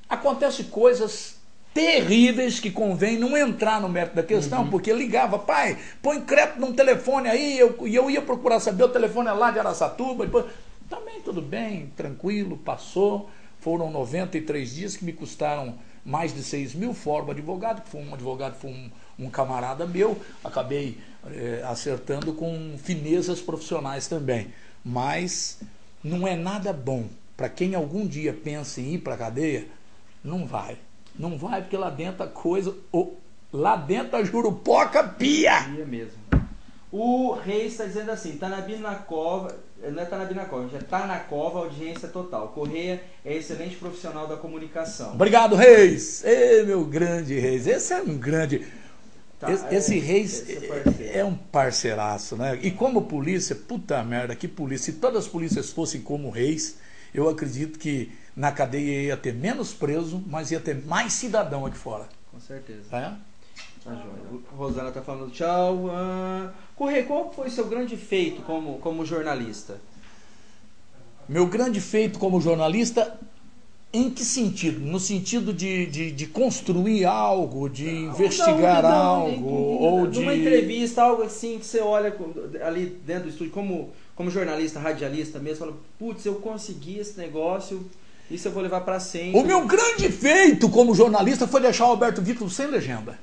acontece coisas terríveis que convém não entrar no mérito da questão, porque ligava, pai, põe crédito num telefone aí, e eu ia procurar saber, o telefone é lá de Araçatuba, depois, também tudo bem, tranquilo, passou, foram 93 dias que me custaram mais de 6 mil, fora o advogado, que foi um advogado, foi um camarada meu, acabei acertando com finezas profissionais também, mas não é nada bom. Para quem algum dia pensa em ir para a cadeia, não vai. Não vai porque lá dentro a coisa... lá dentro a jurupoca pia! Pia mesmo. O Reis está dizendo assim, Tanabi na cova... Não é Tanabi na cova, já está na cova, audiência total. Correia é excelente profissional da comunicação. Obrigado, Reis! Ei, meu grande Reis! Esse é um grande... Tá, esse Reis é um parceiraço, né? E como polícia, puta merda, que polícia. Se todas as polícias fossem como Reis... Eu acredito que na cadeia ia ter menos preso, mas ia ter mais cidadão aqui fora. Com certeza. É? Tá joia. Rosana tá falando tchau. Correia, qual foi o seu grande feito como jornalista? Meu grande feito como jornalista, em que sentido? No sentido de construir algo, de investigar algo, ou de... Uma entrevista, algo assim que você olha ali dentro do estúdio, como jornalista, radialista mesmo, fala, putz, eu consegui esse negócio, isso eu vou levar para sempre. O meu grande feito como jornalista foi deixar o Alberto Vitor sem legenda.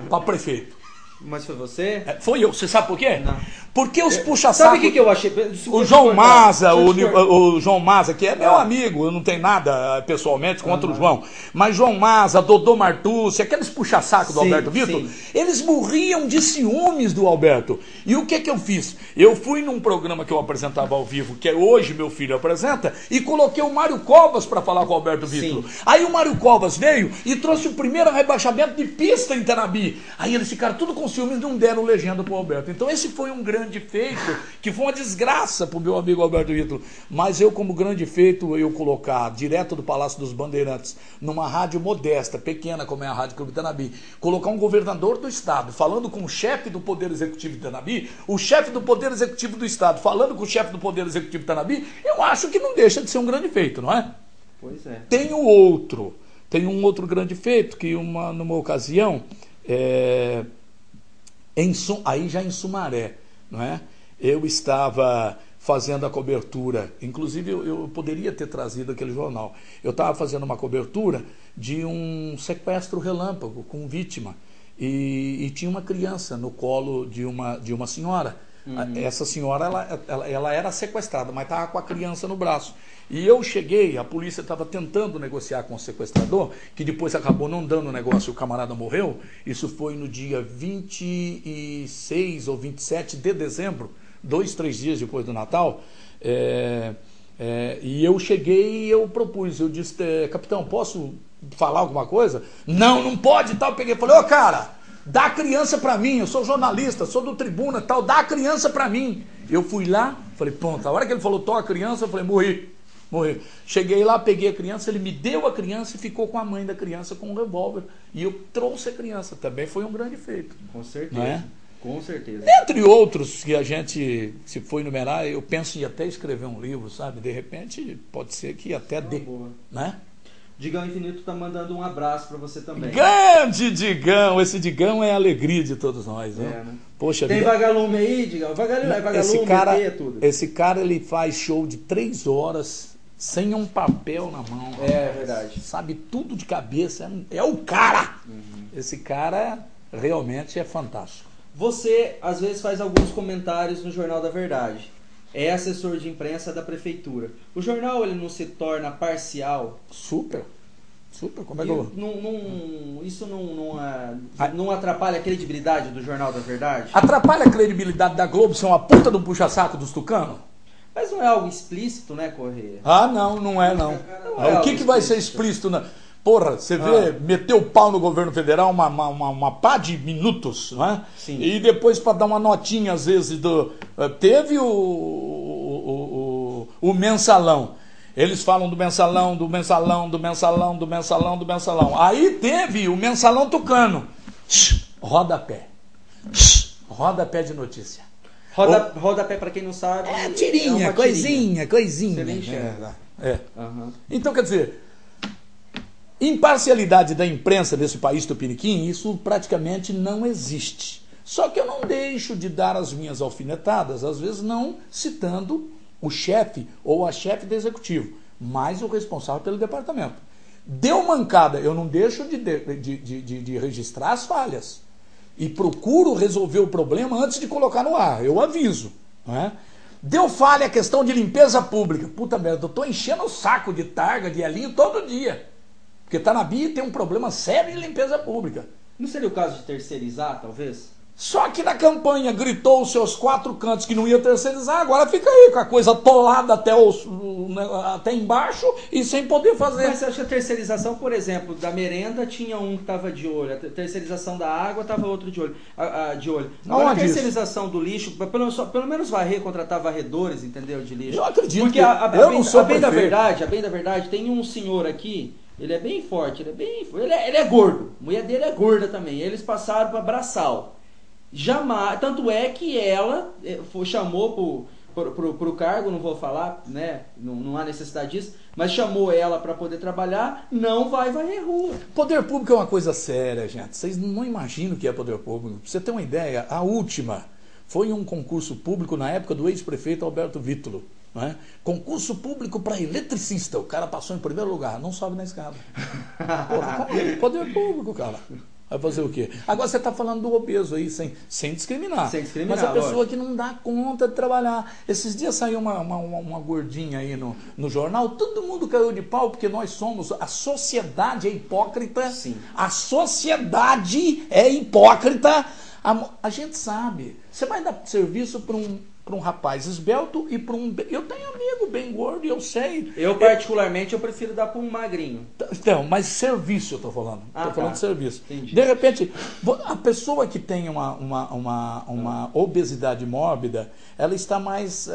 Para prefeito. Mas foi você? Foi eu. Você sabe por quê? Não. Porque os puxa-saco... Sabe o que eu achei? O João Maza, o João Maza, que é meu amigo, eu não tenho nada pessoalmente contra o João, mas João Maza, Dodô Martucci, aqueles puxa-saco do Alberto Vitor, eles morriam de ciúmes do Alberto. E o que eu fiz? Eu fui num programa que eu apresentava ao vivo, que hoje meu filho apresenta, e coloquei o Mário Covas para falar com o Alberto Vitor. Aí o Mário Covas veio e trouxe o primeiro rebaixamento de pista em Tanabi. Aí eles ficaram tudo com ciúmes e não deram legenda para o Alberto. Então esse foi um grande feito, que foi uma desgraça para o meu amigo Alberto Vitor. Mas eu, como grande feito, eu colocar direto do Palácio dos Bandeirantes, numa rádio modesta, pequena como é a Rádio Clube Tanabi, colocar um governador do estado falando com o chefe do Poder Executivo de Tanabi, o chefe do Poder Executivo do estado falando com o chefe do Poder Executivo de Tanabi, eu acho que não deixa de ser um grande feito, não é? Pois é. Tem um outro grande feito, que numa ocasião, aí já em Sumaré, não é? Eu estava fazendo a cobertura, inclusive eu poderia ter trazido aquele jornal. Eu estava fazendo uma cobertura de um sequestro relâmpago com vítima e tinha uma criança no colo de uma senhora. Essa senhora ela era sequestrada, mas estava com a criança no braço. E eu cheguei, a polícia estava tentando negociar com o sequestrador, que depois acabou não dando o negócio, o camarada morreu. Isso foi no dia 26 ou 27 de dezembro, 2, 3 dias depois do Natal. E eu cheguei e eu propus, eu disse, capitão, posso falar alguma coisa? Não pode e tal. Eu peguei e falei, cara, dá a criança para mim, eu sou jornalista, sou do Tribuna e tal, dá a criança para mim. Eu fui lá, falei, pronto, a hora que ele falou, toca a criança, eu falei, morri. Cheguei lá, peguei a criança, ele me deu a criança e ficou com a mãe da criança com um revólver. E eu trouxe a criança, também foi um grande feito. Com certeza, não é? Com certeza. Entre outros que a gente, se for enumerar, eu penso em até escrever um livro, sabe? De repente, pode ser que até dê, né? Digão Infinito tá mandando um abraço para você também. Grande Digão! Esse Digão é a alegria de todos nós, né? Poxa, tem vagalume aí, Digão? Vagalume, esse cara ele faz show de 3 horas sem um papel na mão. É verdade. Sabe tudo de cabeça, é o cara. Esse cara realmente é fantástico. Você, às vezes, faz alguns comentários no Jornal da Verdade. É assessor de imprensa da prefeitura. O jornal, ele não se torna parcial? Super, como é que eu... Isso não atrapalha a credibilidade do Jornal da Verdade? Atrapalha a credibilidade da Globo ser uma puta de um puxa-saco dos tucanos? Mas não é algo explícito, né, Correia? Ah, não é. O que vai ser explícito? Porra, você vê, meteu o pau no governo federal uma pá de minutos, não é? Sim. E depois para dar uma notinha, às vezes, teve o mensalão. Eles falam do mensalão. Aí teve o mensalão tucano. Rodapé de notícia. Rodapé, para quem não sabe... É tirinha, coisinha. Você nem enxerga. Então, quer dizer, imparcialidade da imprensa desse país tupiniquim, isso praticamente não existe. Só que eu não deixo de dar as minhas alfinetadas, às vezes não citando o chefe ou a chefe do executivo, mas o responsável pelo departamento. Deu mancada, eu não deixo de registrar as falhas. E procuro resolver o problema antes de colocar no ar, eu aviso. Não é? Deu falha a questão de limpeza pública. Puta merda, eu estou enchendo o saco de targa, de elinho todo dia. Porque tá na BIA e tem um problema sério de limpeza pública. Não seria o caso de terceirizar, talvez? Só que na campanha gritou os seus 4 cantos que não ia terceirizar, agora fica aí com a coisa atolada até embaixo e sem poder fazer. Mas você acha que a terceirização, por exemplo, da merenda tinha um que estava de olho, a terceirização da água estava outro de olho. Agora a terceirização do lixo, pelo menos varrer, contratar varredores, entendeu, de lixo. Eu acredito. Porque eu não sou a bem da verdade, tem um senhor aqui, ele é bem forte, ele é gordo, a mulher dele é gorda também, eles passaram para braçal. Jamais, tanto é que ela chamou pro cargo, não vou falar, né? Não há necessidade disso, mas chamou ela para poder trabalhar, não vai varrer rua. Poder público é uma coisa séria, gente. Vocês não imaginam o que é poder público. Pra você ter uma ideia, a última foi um concurso público na época do ex-prefeito Alberto Vítulo. Não é? Concurso público para eletricista. O cara passou em primeiro lugar, não sobe na escada. Porra, poder público, cara. Vai fazer o quê? Agora você está falando do obeso aí, sem discriminar. Mas a pessoa lógico, que não dá conta de trabalhar. Esses dias saiu uma gordinha aí no jornal, todo mundo caiu de pau, porque nós somos, a sociedade é hipócrita. Sim. A sociedade é hipócrita. A gente sabe. Você vai dar serviço para um rapaz esbelto e para um... Eu tenho amigo bem gordo e eu sei. Eu particularmente, eu prefiro dar para um magrinho. Então, mas serviço eu estou falando. Estou falando de serviço. Entendi. De repente, a pessoa que tem uma obesidade mórbida, ela está mais...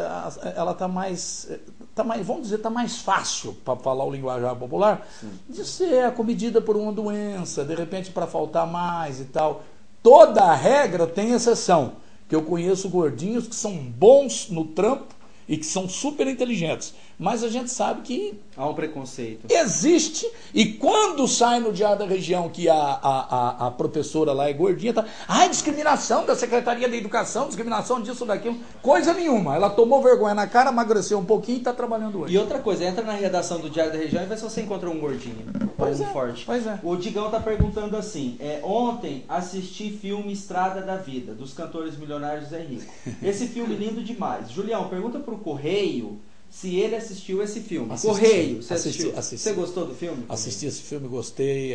vamos dizer, está mais fácil, para falar o linguajar popular, de ser acomedida por uma doença, de repente para faltar mais e tal. Toda a regra tem exceção. Que eu conheço gordinhos que são bons no trampo e que são super inteligentes. Mas a gente sabe que... há um preconceito. Existe. E quando sai no Diário da Região que a professora lá é gordinha, tá... discriminação da Secretaria da Educação, discriminação disso, daquilo. Coisa nenhuma. Ela tomou vergonha na cara, emagreceu um pouquinho e está trabalhando hoje. E outra coisa, entra na redação do Diário da Região e vê se você encontra um gordinho. Pois um é, forte. Pois é. O Digão está perguntando assim, ontem assisti filme Estrada da Vida, dos cantores milionários Zé Rico. Esse filme lindo demais. Julião, pergunta pro Correio se ele assistiu esse filme. Correio, você assistiu? Você gostou do filme? Assisti esse filme, gostei.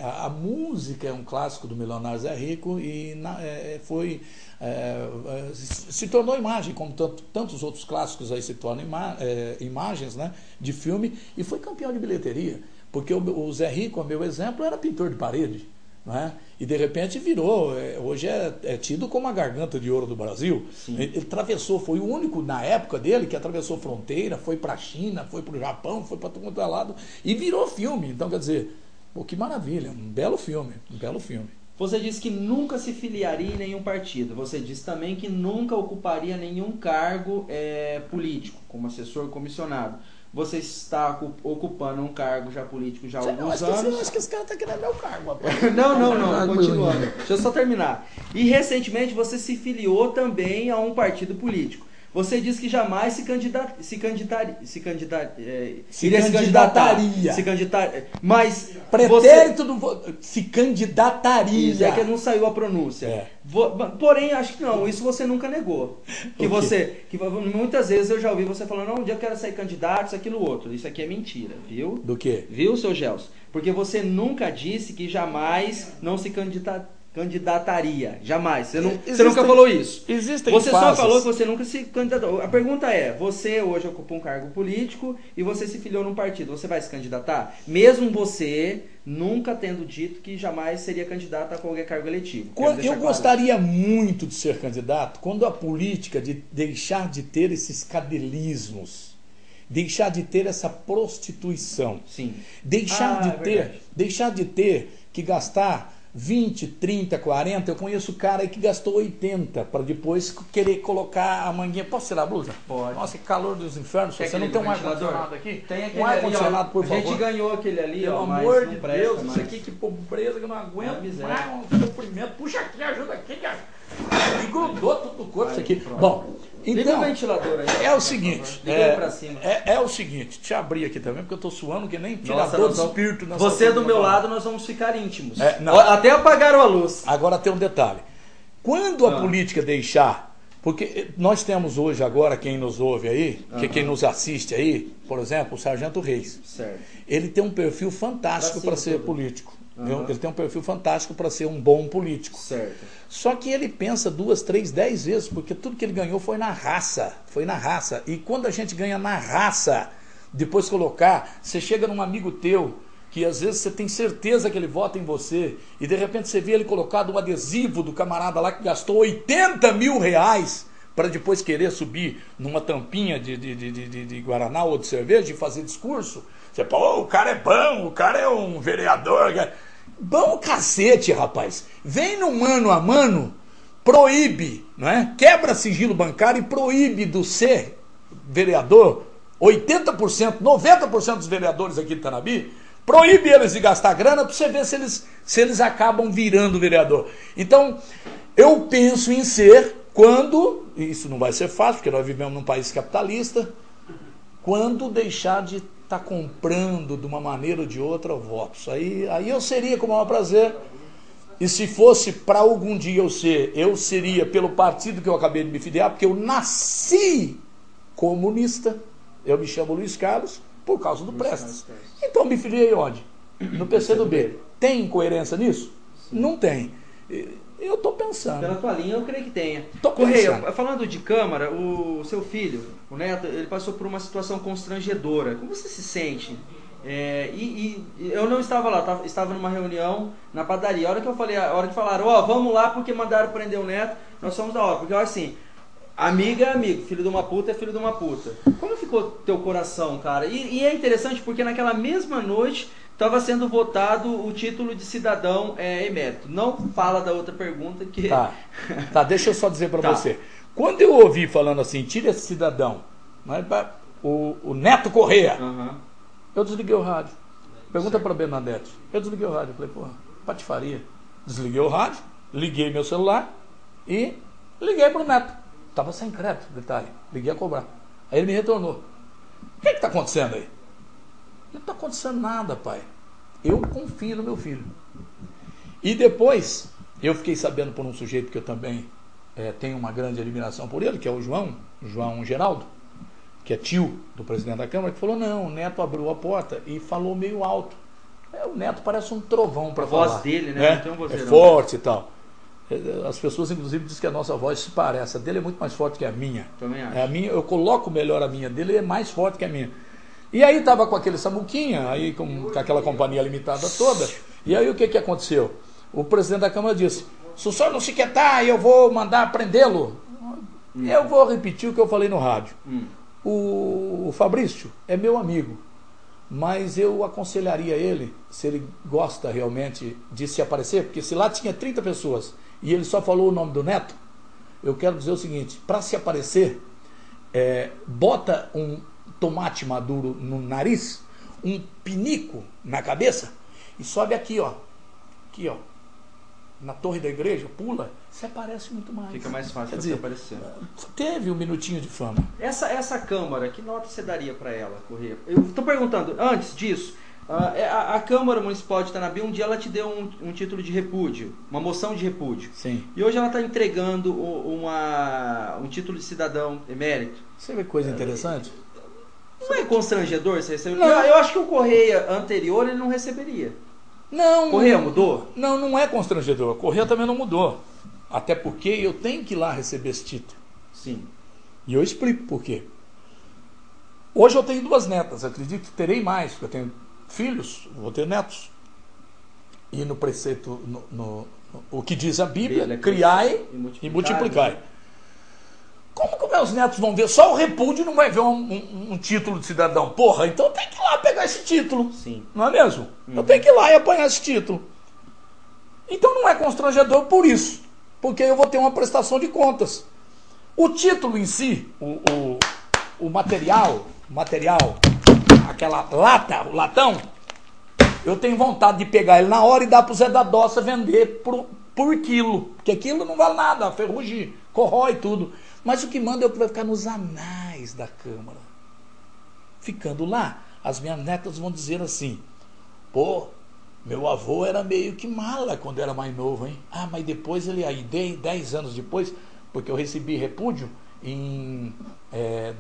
A música é um clássico do milionário Zé Rico e se tornou imagem, como tantos outros clássicos aí se tornam imagens, né, de filme, e foi campeão de bilheteria, porque o Zé Rico, a meu exemplo, era pintor de parede. Né? E de repente virou, hoje é tido como a garganta de ouro do Brasil. Ele atravessou, foi o único na época dele que atravessou fronteira, foi para a China, foi para o Japão, foi para todo mundo lado e virou filme. Então, quer dizer, que maravilha, um belo filme. Você disse que nunca se filiaria em nenhum partido. Você disse também que nunca ocuparia nenhum cargo político, como assessor comissionado. Você está ocupando um cargo já político já há alguns anos. Eu acho que esse cara está querendo meu cargo, rapaz. Não, continuando. Deixa eu só terminar. E recentemente você se filiou também a um partido político. Você disse que jamais se candidataria. Mas pretérito se candidataria. Isso é que não saiu a pronúncia. Porém, acho que não. Isso você nunca negou. Muitas vezes eu já ouvi você falando, não, um dia eu quero sair candidato, isso, aquilo, outro. Isso aqui é mentira, viu? Do quê? Viu, seu Gelson? Porque você nunca disse que jamais não se candidataria. Jamais. Você nunca falou isso. Você só falou que você nunca se candidatou. A pergunta é, você hoje ocupa um cargo político e você se filiou num partido. Você vai se candidatar? Mesmo você nunca tendo dito que jamais seria candidato a qualquer cargo eletivo. Eu gostaria muito de ser candidato quando a política de deixar de ter esses cadelismos, deixar de ter essa prostituição. Sim. Deixar de ter que gastar 20, 30, 40. Eu conheço cara aí que gastou 80 para depois querer colocar a manguinha. Posso tirar a blusa? Pode. Nossa, que calor dos infernos. Você não tem um ar-condicionado aqui? Tem aquele ar-condicionado, por favor. A gente ganhou aquele ali, pelo amor de Deus, isso aqui, que pobreza que eu não aguento. Um sofrimento. Puxa aqui, ajuda aqui. E grudou todo o corpo isso aqui. Bom, então, liga o ventilador aí. É o seguinte. Liga pra cima. É o seguinte, deixa eu abrir aqui também, porque eu tô suando que nem tirador de espírito. Você do meu lado, nós vamos ficar íntimos. Não. Até apagaram a luz. Agora tem um detalhe. Quando a política deixar, porque nós temos hoje agora, quem nos ouve aí, quem nos assiste aí, por exemplo, o Sargento Reis. Certo. Ele tem um perfil fantástico para ser político. Ele tem um perfil fantástico para ser um bom político. Certo. Só que ele pensa 2, 3, 10 vezes, porque tudo que ele ganhou foi na raça. Foi na raça. E quando a gente ganha na raça, depois colocar, você chega num amigo teu, que às vezes você tem certeza que ele vota em você, e de repente você vê ele colocado um adesivo do camarada lá que gastou 80 mil reais para depois querer subir numa tampinha de Guaraná ou de cerveja e fazer discurso. Você, pô, o cara é bom, o cara é um vereador. Bom cacete, rapaz. Vem no mano a mano, proíbe, não é? Quebra sigilo bancário e proíbe do ser vereador. 80%, 90% dos vereadores aqui de Tanabi, proíbe eles de gastar grana para você ver se eles acabam virando vereador. Então, eu penso em ser quando, isso não vai ser fácil, porque nós vivemos num país capitalista, quando deixar de estar comprando de uma maneira ou de outra votos. Aí eu seria com o maior prazer. E se fosse para algum dia eu seria pelo partido que eu acabei de me filiar, porque eu nasci comunista. Eu me chamo Luiz Carlos por causa do Prestes. Então me filiei onde? No PCdoB. Tem incoerência nisso? Não tem. Eu estou pensando. Pela tua linha, eu creio que tenha. Correia, falando de Câmara, o seu filho, o Neto, ele passou por uma situação constrangedora. Como você se sente? Eu não estava lá, estava numa reunião na padaria. A hora que falaram, vamos lá porque mandaram prender o Neto, nós fomos da hora. Porque assim, amigo é amigo, filho de uma puta é filho de uma puta. Como ficou teu coração, cara? E é interessante porque naquela mesma noite estava sendo votado o título de cidadão emérito. Não fala da outra pergunta que... Tá, deixa eu só dizer para você. Quando eu ouvi falando assim, tira esse cidadão, o Neto Correia, eu desliguei o rádio. Pergunta para Bernadette. Eu desliguei o rádio. Falei, porra, patifaria. Desliguei o rádio, liguei meu celular e liguei para o Neto. Estava sem crédito, detalhe. Liguei a cobrar. Aí ele me retornou. O que está acontecendo aí? Não está acontecendo nada, pai. Eu confio no meu filho. E depois, eu fiquei sabendo por um sujeito que eu também tenho uma grande admiração por ele, que é o João Geraldo, que é tio do presidente da Câmara, que falou, não, o Neto abriu a porta e falou meio alto. O Neto parece um trovão para falar. A voz dele, né? Não tem um vozeirão. É forte e tal. As pessoas, inclusive, dizem que a nossa voz se parece. A dele é muito mais forte que a minha. Também acho. Eu coloco melhor a minha dele, é mais forte que a minha. E aí estava com aquele samuquinha, aí com aquela companhia limitada toda. E aí o que aconteceu? O presidente da Câmara disse, se o senhor não se quietar, eu vou mandar prendê-lo. Eu vou repetir o que eu falei no rádio. O Fabrício é meu amigo, mas eu aconselharia ele, se ele gosta realmente de se aparecer, porque se lá tinha 30 pessoas e ele só falou o nome do Neto, eu quero dizer o seguinte, para se aparecer, bota um tomate maduro no nariz, um pinico na cabeça e sobe aqui, ó. Aqui, ó. na torre da igreja, pula, você aparece muito mais. Fica mais fácil Quer você dizer, aparecer. Teve um minutinho de fama. Essa Câmara, que nota você daria para ela, Correia? Eu estou perguntando, antes disso, a Câmara Municipal de Itanhabi, um dia ela te deu um título de repúdio, uma moção de repúdio. Sim. E hoje ela está entregando um título de cidadão emérito. Você vê coisa interessante? Não é constrangedor você receber? Não. Eu acho que o Correia anterior ele não receberia. Não. Correia mudou? Não, não é constrangedor. A Correia também não mudou. Até porque eu tenho que ir lá receber esse título. Sim. E eu explico por quê. Hoje eu tenho 2 netas, acredito que terei mais, porque eu tenho filhos, vou ter netos. E no preceito, o que diz a Bíblia, criai e multiplicai. Como que meus netos vão ver? Só o repúdio não vai ver um título de cidadão. Porra, então eu tenho que ir lá pegar esse título. Sim. Não é mesmo? Eu tenho que ir lá e apanhar esse título. Então não é constrangedor por isso. Porque eu vou ter uma prestação de contas. O título em si, o material, aquela lata, o latão, eu tenho vontade de pegar ele na hora e dar pro Zé da Doça vender por quilo. Porque aquilo não vale nada, a ferrugem corrói tudo. Mas o que manda é para ficar nos anais da Câmara. Ficando lá, as minhas netas vão dizer assim: pô, meu avô era meio que mala quando era mais novo, hein? Ah, mas depois ele aí, 10 anos depois, porque eu recebi repúdio em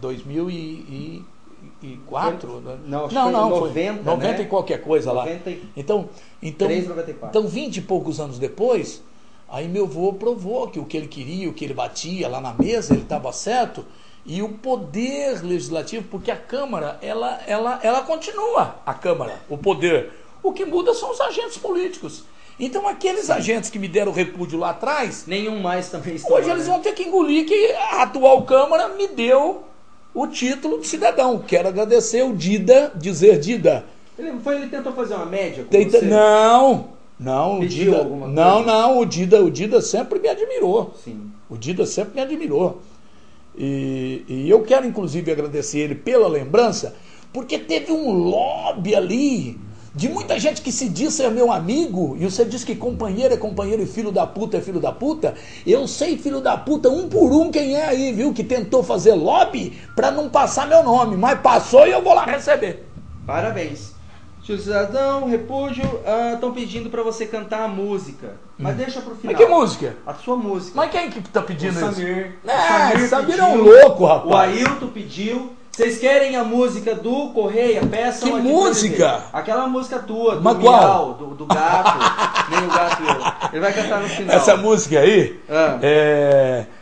2004. Não, acho não, que foi foi 90, 90 né? e qualquer coisa 90 lá. Então, 3,94. então 20 e poucos anos depois, aí meu avô provou que o que ele queria, o que ele batia lá na mesa, ele estava certo. E o poder legislativo, porque a Câmara, ela continua, a Câmara, o poder. O que muda são os agentes políticos. Então aqueles agentes que me deram repúdio lá atrás, nenhum mais também está hoje lá, eles né? vão ter que engolir que a atual Câmara me deu o título de cidadão. Quero agradecer o Dida, dizer Dida. Ele tentou fazer uma média com Tenta, você? não, o Pediu Dida, alguma coisa? não, o Dida sempre me admirou. Sim. O Dida sempre me admirou. E eu quero, inclusive, agradecer ele pela lembrança, porque teve um lobby ali de muita gente que se diz ser meu amigo, e você diz que companheiro é companheiro e filho da puta é filho da puta. Eu sei, filho da puta, um por um quem é aí, viu? Que tentou fazer lobby pra não passar meu nome, mas passou e eu vou lá receber. Parabéns. Tio Cidadão, repúdio, estão pedindo pra você cantar a música. Mas deixa pro final. Mas que música? A sua música. Mas quem que tá pedindo O isso? Samir. Samir é um louco, rapaz. O Ailton pediu. Vocês querem a música do Correia? Peçam Que aqui pra música? ele ver. Aquela música tua, do Mas Miau, qual? do gato. Nem o gato e eu. Ele vai cantar no final. Essa música aí, Ah.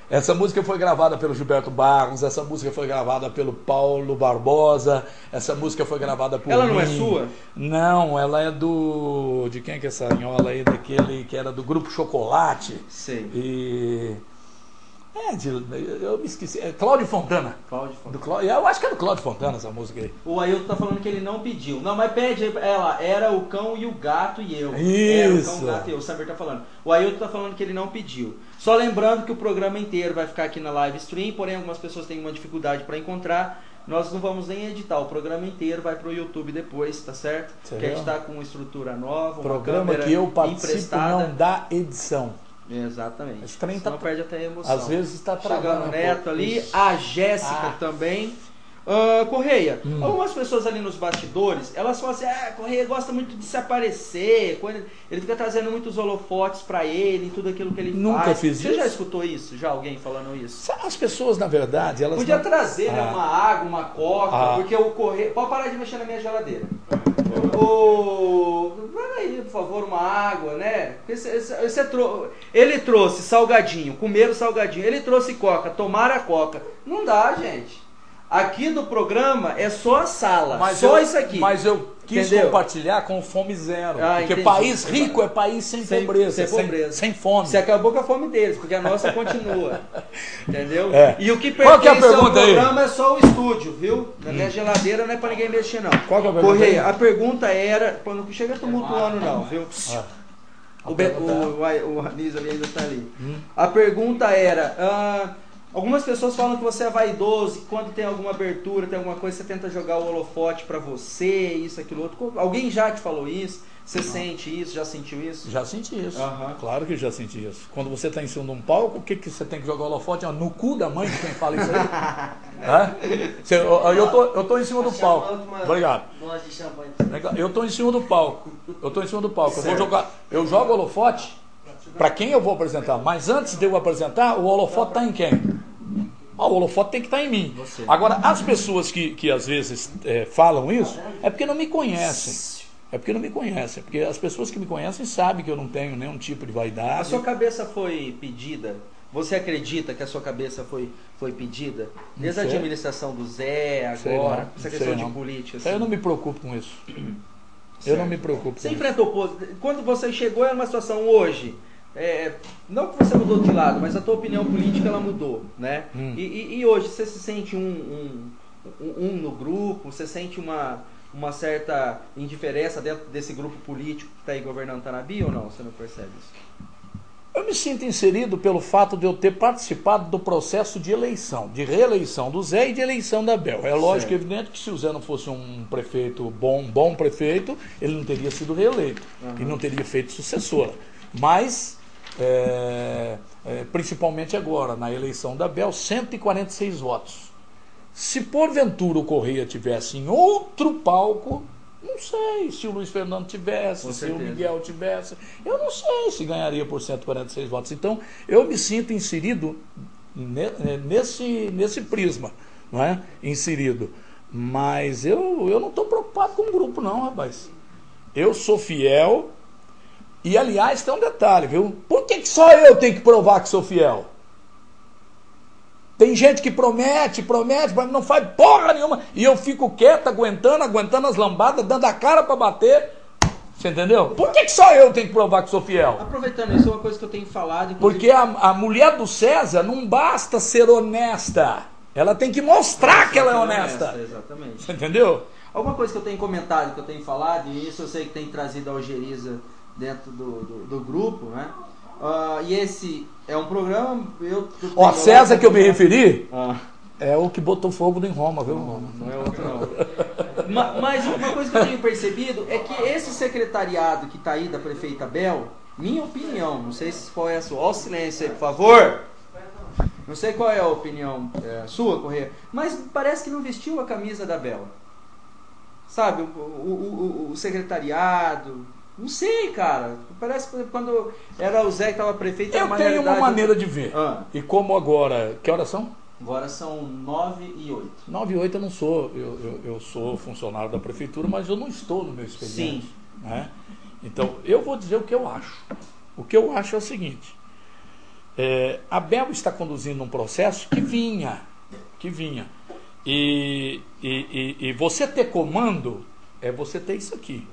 essa música foi gravada pelo Gilberto Barros, essa música foi gravada pelo Paulo Barbosa, essa música foi gravada por Ela mim. não é sua? Não, ela é de quem é que é essa nhola aí, daquele que era do Grupo Chocolate. Sei. E... eu me esqueci, é Cláudio Fontana. Cláudio Fontana. Eu acho que é do Cláudio Fontana essa música aí. O Ailton tá falando que ele não pediu. Não, mas pede aí, ela, era o cão e o gato e eu. Isso. Era o cão, o gato e eu. O Samir tá falando. O Ailton tá falando que ele não pediu. Só lembrando que o programa inteiro vai ficar aqui na live stream, porém algumas pessoas têm uma dificuldade para encontrar. Nós não vamos nem editar, o programa inteiro vai pro YouTube depois, tá certo? Sério? Que a gente tá com uma estrutura nova, uma Programa câmera que eu participo emprestada. não dá edição. Exatamente. Esse trem Senão tá- perde até a emoção. Às vezes está travando Chegando o um Neto pouco. ali, Isso. a Jéssica também. Correia, Hum. algumas pessoas ali nos bastidores, elas falam assim, Correia gosta muito de se aparecer, ele fica trazendo muitos holofotes pra ele, tudo aquilo que ele Nunca faz. fiz Você isso. já escutou isso? Já alguém falando isso? As pessoas, na verdade, elas Podia não- trazer né, uma água, uma coca, porque o Correia... Pode parar de mexer na minha geladeira. Vai aí, por favor, uma água, né? Ele trouxe salgadinho, comeram salgadinho. Ele trouxe coca, tomaram a coca. Não dá, gente. Aqui do programa é só a sala, isso aqui. Mas eu quis Entendeu? compartilhar com Fome Zero. Porque entendi. país rico é país sem pobreza. Sem pobreza. Sem fome. Você acabou com a fome deles, porque a nossa continua. Entendeu? É. E o que Qual que é a pertence ao pergunta aí? programa é só o estúdio, viu? Na minha geladeira não é pra ninguém mexer, não. Qual que é a pergunta Correia, aí? a pergunta era. Pô, não chega tumultuando, não, viu? O Anísio ali ainda tá ali. A pergunta era. Algumas pessoas falam que você é vaidoso, que quando tem alguma abertura, tem alguma coisa, você tenta jogar o holofote pra você, isso, aquilo, outro. Alguém já te falou isso? Você sente isso? Já sentiu isso? Já senti isso. Aham. Claro que já senti isso. Quando você está em cima de um palco, o que você tem que jogar o holofote? No cu da mãe de quem fala isso aí? Eu tô em cima do palco. Obrigado. Eu tô em cima do palco. Eu jogo o holofote para quem eu vou apresentar. Mas antes de eu apresentar, o holofote está em quem? O holofote tem que estar em mim. Você. Agora, as pessoas que às vezes falam isso, é porque não me conhecem. É porque as pessoas que me conhecem sabem que eu não tenho nenhum tipo de vaidade. A sua cabeça foi pedida? Você acredita que a sua cabeça foi pedida? Desde a sei. administração do Zé, Sei agora, não, essa sei questão de não. política. Eu assim. não me preocupo com isso. Certo. Eu não me preocupo Você com isso. enfrentou quando você chegou em uma situação hoje, não que você mudou de lado, mas a tua opinião política ela mudou, né? E hoje você se sente um no grupo, você sente uma certa indiferença dentro desse grupo político que está aí governando Tanabi ou não? Você não percebe isso? Eu me sinto inserido pelo fato de eu ter participado do processo de eleição, de reeleição do Zé e de eleição da Bel. É lógico e evidente que se o Zé não fosse um prefeito bom prefeito, ele não teria sido reeleito e não teria feito sucessora. Mas, principalmente agora, na eleição da Bel, 146 votos. Se porventura o Correia tivesse em outro palco, não sei se o Luiz Fernando tivesse, se o Miguel tivesse, eu não sei se ganharia por 146 votos. Então, eu me sinto inserido nesse prisma, não é? Inserido. Mas eu não estou preocupado com o grupo, não, rapaz. Eu sou fiel e, aliás, tem um detalhe, viu? Por que só eu tenho que provar que sou fiel? Tem gente que promete, mas não faz porra nenhuma. E eu fico quieto, aguentando as lambadas, dando a cara para bater. Você entendeu? Por que só eu tenho que provar que sou fiel? Aproveitando isso, é uma coisa que eu tenho falado. Porque a mulher do César não basta ser honesta. Ela tem que mostrar que ela é honesta. Exatamente. Você entendeu? Alguma coisa que eu tenho comentado, que eu tenho falado, e isso eu sei que tem trazido a algeriza dentro do grupo, né? E esse é um programa. Ó, César que eu me referi é o que botou fogo em Roma, viu? Não é outro, não. Mas uma coisa que eu tenho percebido é que esse secretariado que está aí da prefeita Bel, minha opinião, não sei qual é a sua. Ó, o silêncio aí, por favor. Não sei qual é a opinião sua, Corrêa, mas parece que não vestiu a camisa da Bel. Sabe, o secretariado. Não sei, cara. Parece que quando era o Zé que estava prefeito... Eu tenho uma maneira de ver. E como agora... Que horas são? Agora são 9h08. 9h08 eu não sou. Eu sou funcionário da prefeitura, mas eu não estou no meu expediente. Sim. Né? Então, eu vou dizer o que eu acho. O que eu acho é o seguinte. A Bel está conduzindo um processo que vinha. E você ter comando é você ter isso aqui.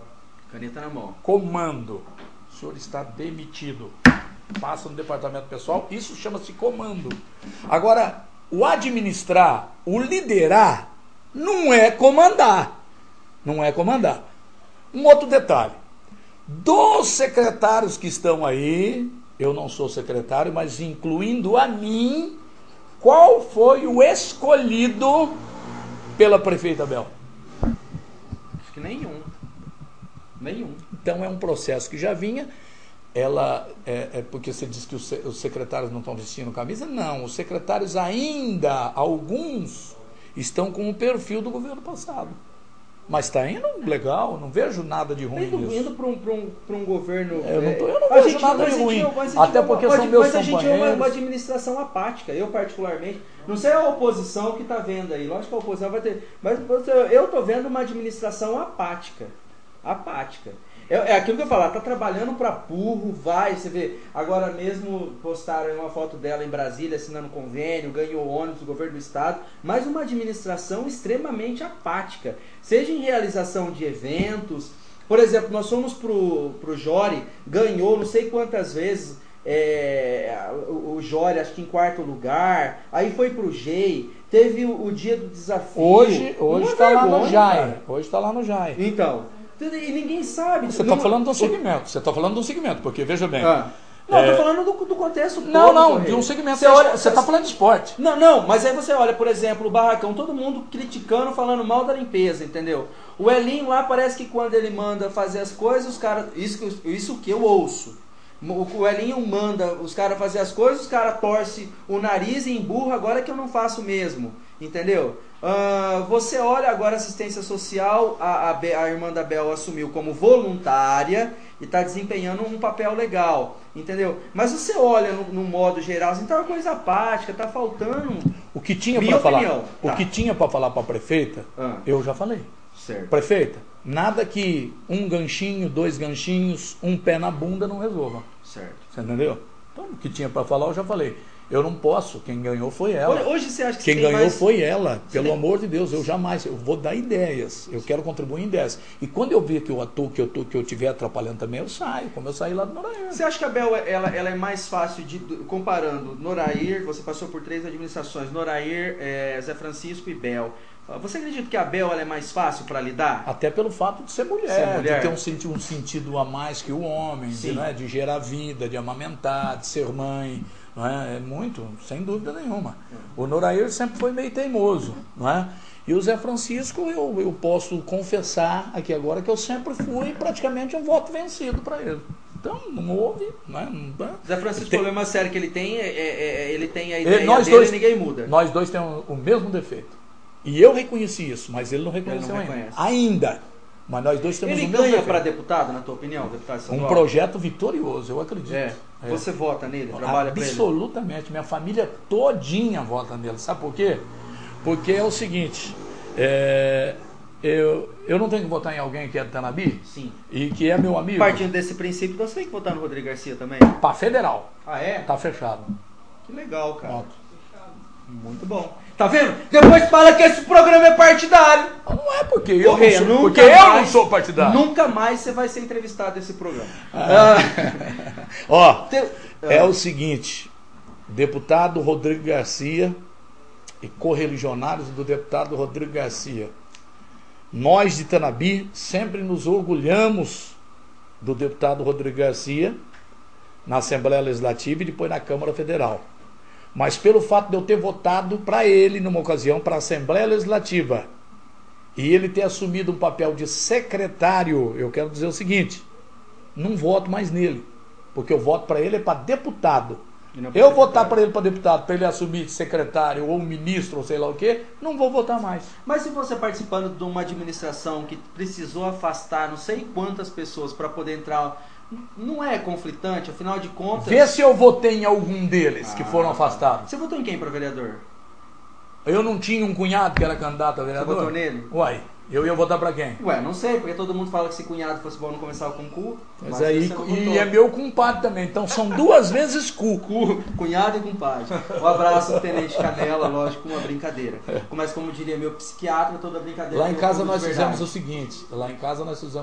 Caneta na mão. Comando. O senhor está demitido. Passa no departamento pessoal. Isso chama-se comando. Agora, o administrar, o liderar, não é comandar. Não é comandar. Um outro detalhe. Dos secretários que estão aí, eu não sou secretário, mas incluindo a mim, qual foi o escolhido pela prefeita Bel? Acho que nenhum. Então é um processo que já vinha. Ela porque você diz que os secretários não estão vestindo camisa? Não, os secretários ainda, alguns, estão com o perfil do governo passado. Mas está indo legal, não vejo nada de ruim nisso. Indo para um governo... Eu não vejo nada de ruim, até porque são meus companheiros. Mas a gente é uma administração apática, eu particularmente. Não sei a oposição que está vendo aí, lógico que a oposição vai ter... Mas eu estou vendo uma administração apática. É aquilo que eu falo, tá trabalhando para burro, você vê, agora mesmo postaram uma foto dela em Brasília assinando convênio, ganhou ônibus do governo do estado, mas uma administração extremamente apática, seja em realização de eventos. Por exemplo, nós fomos pro Jori, ganhou não sei quantas vezes, o Jori acho que em 4º lugar, aí foi pro GEI, teve o dia do desafio. Hoje está lá no JAI. Hoje está lá no JAI. Então, e ninguém sabe. Você está falando de um segmento. Porque, veja bem, Não, eu tô falando do contexto todo. Não, Correia. de um segmento. Você Você tá falando de esporte. Não, mas aí você olha, por exemplo, o Barracão, todo mundo criticando, falando mal da limpeza, entendeu? O Elinho lá parece que quando ele manda fazer as coisas, os caras. Isso que eu ouço. O Elinho manda os caras fazer as coisas, os caras torcem o nariz e emburra, agora que eu não faço mesmo, entendeu? Você olha agora a assistência social, a irmã da Bel assumiu como voluntária e está desempenhando um papel legal, entendeu? Mas você olha no modo geral, assim, tá uma coisa apática, tá faltando. O que tinha Minha para falar, opinião, o tá. que tinha para falar para a prefeita, eu já falei. Certo. Prefeita, nada que um ganchinho, 2 ganchinhos, um pé na bunda não resolva. Certo. Você entendeu? Então, o que tinha para falar eu já falei. Eu não posso, quem ganhou foi ela. Hoje você acha que Quem você tem ganhou mais... foi ela, pelo tem- amor de Deus, eu vou dar ideias, eu quero contribuir em ideias. E quando eu ver que eu atuo, que eu estiver atrapalhando também, eu saio, como eu saí lá do Norair. Você acha que a Bel ela é mais fácil comparando Norair, você passou por 3 administrações, Norair, Zé Francisco e Bel. Você acredita que a Bel ela é mais fácil para lidar? Até pelo fato de ser mulher, Ser mulher. de ter um sentido a mais que o homem, Sim. de gerar vida, de amamentar, de ser mãe. Não é? É muito, sem dúvida nenhuma. O Norair sempre foi meio teimoso, não é? E o Zé Francisco, eu posso confessar aqui agora que eu sempre fui praticamente um voto vencido para ele. Então, não houve, não é? Zé Francisco, o Tem- problema sério que ele tem ele tem a ideia nós dele dois- e ninguém muda. Nós dois temos o mesmo defeito. E eu reconheci isso, mas ele não reconheceu reconhece. ainda. Mas nós dois temos Ele o mesmo ganha defeito. para deputado, na tua opinião, deputado Um estadual? projeto vitorioso, eu acredito. É. É. Você vota nele, trabalha para ele? Absolutamente. Minha família todinha vota nele. Sabe por quê? Porque é o seguinte, eu não tenho que votar em alguém que é de Tanabi Sim. e que é meu amigo. Partindo desse princípio, então você tem que votar no Rodrigo Garcia também? Para federal. Ah, é? Tá fechado. Que legal, cara. Voto. Muito bom. Tá vendo? Depois fala que esse programa é partidário. Não é porque eu, Correia, não sou, nunca porque eu não mais- sou partidário. Nunca mais você vai ser entrevistado nesse programa. Ó, Te- é o seguinte, deputado Rodrigo Garcia e correligionários do deputado Rodrigo Garcia, nós de Tanabi sempre nos orgulhamos do deputado Rodrigo Garcia na Assembleia Legislativa e depois na Câmara Federal. Mas pelo fato de eu ter votado para ele numa ocasião para a Assembleia Legislativa e ele ter assumido um papel de secretário, eu quero dizer o seguinte, não voto mais nele, porque eu voto para ele é para deputado. E não pra Eu secretário. votar para ele para deputado, para ele assumir secretário ou ministro ou sei lá o quê, não vou votar mais. Mas se você participando de uma administração que precisou afastar não sei quantas pessoas para poder entrar, não é conflitante? Afinal de contas... Vê se eu votei em algum deles que foram afastados. Você votou em quem para vereador? Eu não tinha um cunhado que era candidato a vereador? Você votou nele? Uai, eu ia votar para quem? Ué, não sei, porque todo mundo fala que se cunhado fosse bom não começar com cu. Mas aí, e é meu compadre também, então são 2 vezes cu. Cunhado e compadre. Um abraço ao Tenente Canela, lógico, uma brincadeira. Mas como diria meu psiquiatra, toda brincadeira... Lá em tem um casa fundo nós de fizemos verdade. o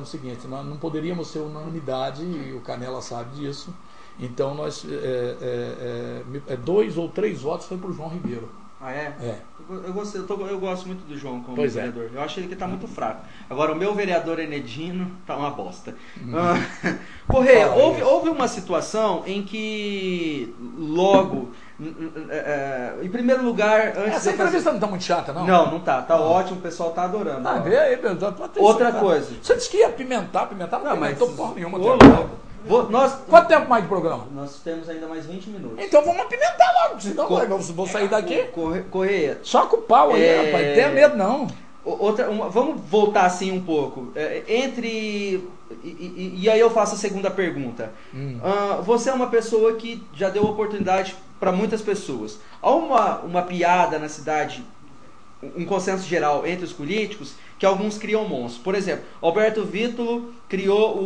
seguinte, nós não poderíamos ser unanimidade, e o Canela sabe disso, então nós, 2 ou 3 votos foi para o João Ribeiro. Ah, é? É. Eu gosto muito do João como Pois é. vereador. Eu acho ele que tá muito fraco. Agora, o meu vereador Enedino tá uma bosta. Correia, Fala houve, isso. houve uma situação em que logo... em primeiro lugar, antes Essa de eu fazer... entrevista não está muito chata, não? Não tá. Tá ótimo, o pessoal tá adorando. Ah, ó. vê aí, meu Deus, Outra coisa. Você disse que ia apimentar, não apimentou porra nenhuma. Ô, até agora. louco. Nós Quanto tempo mais de programa? nós temos ainda mais 20 minutos. Então vamos apimentar logo, senão Co- vou sair daqui. Correia, Só com o pau aí, rapaz, não tenha medo não. vamos voltar assim um pouco. E aí eu faço a segunda pergunta. Você é uma pessoa que já deu oportunidade para muitas pessoas. Há uma piada na cidade, um consenso geral entre os políticos, que alguns criam monstros. Por exemplo, Alberto Vítulo criou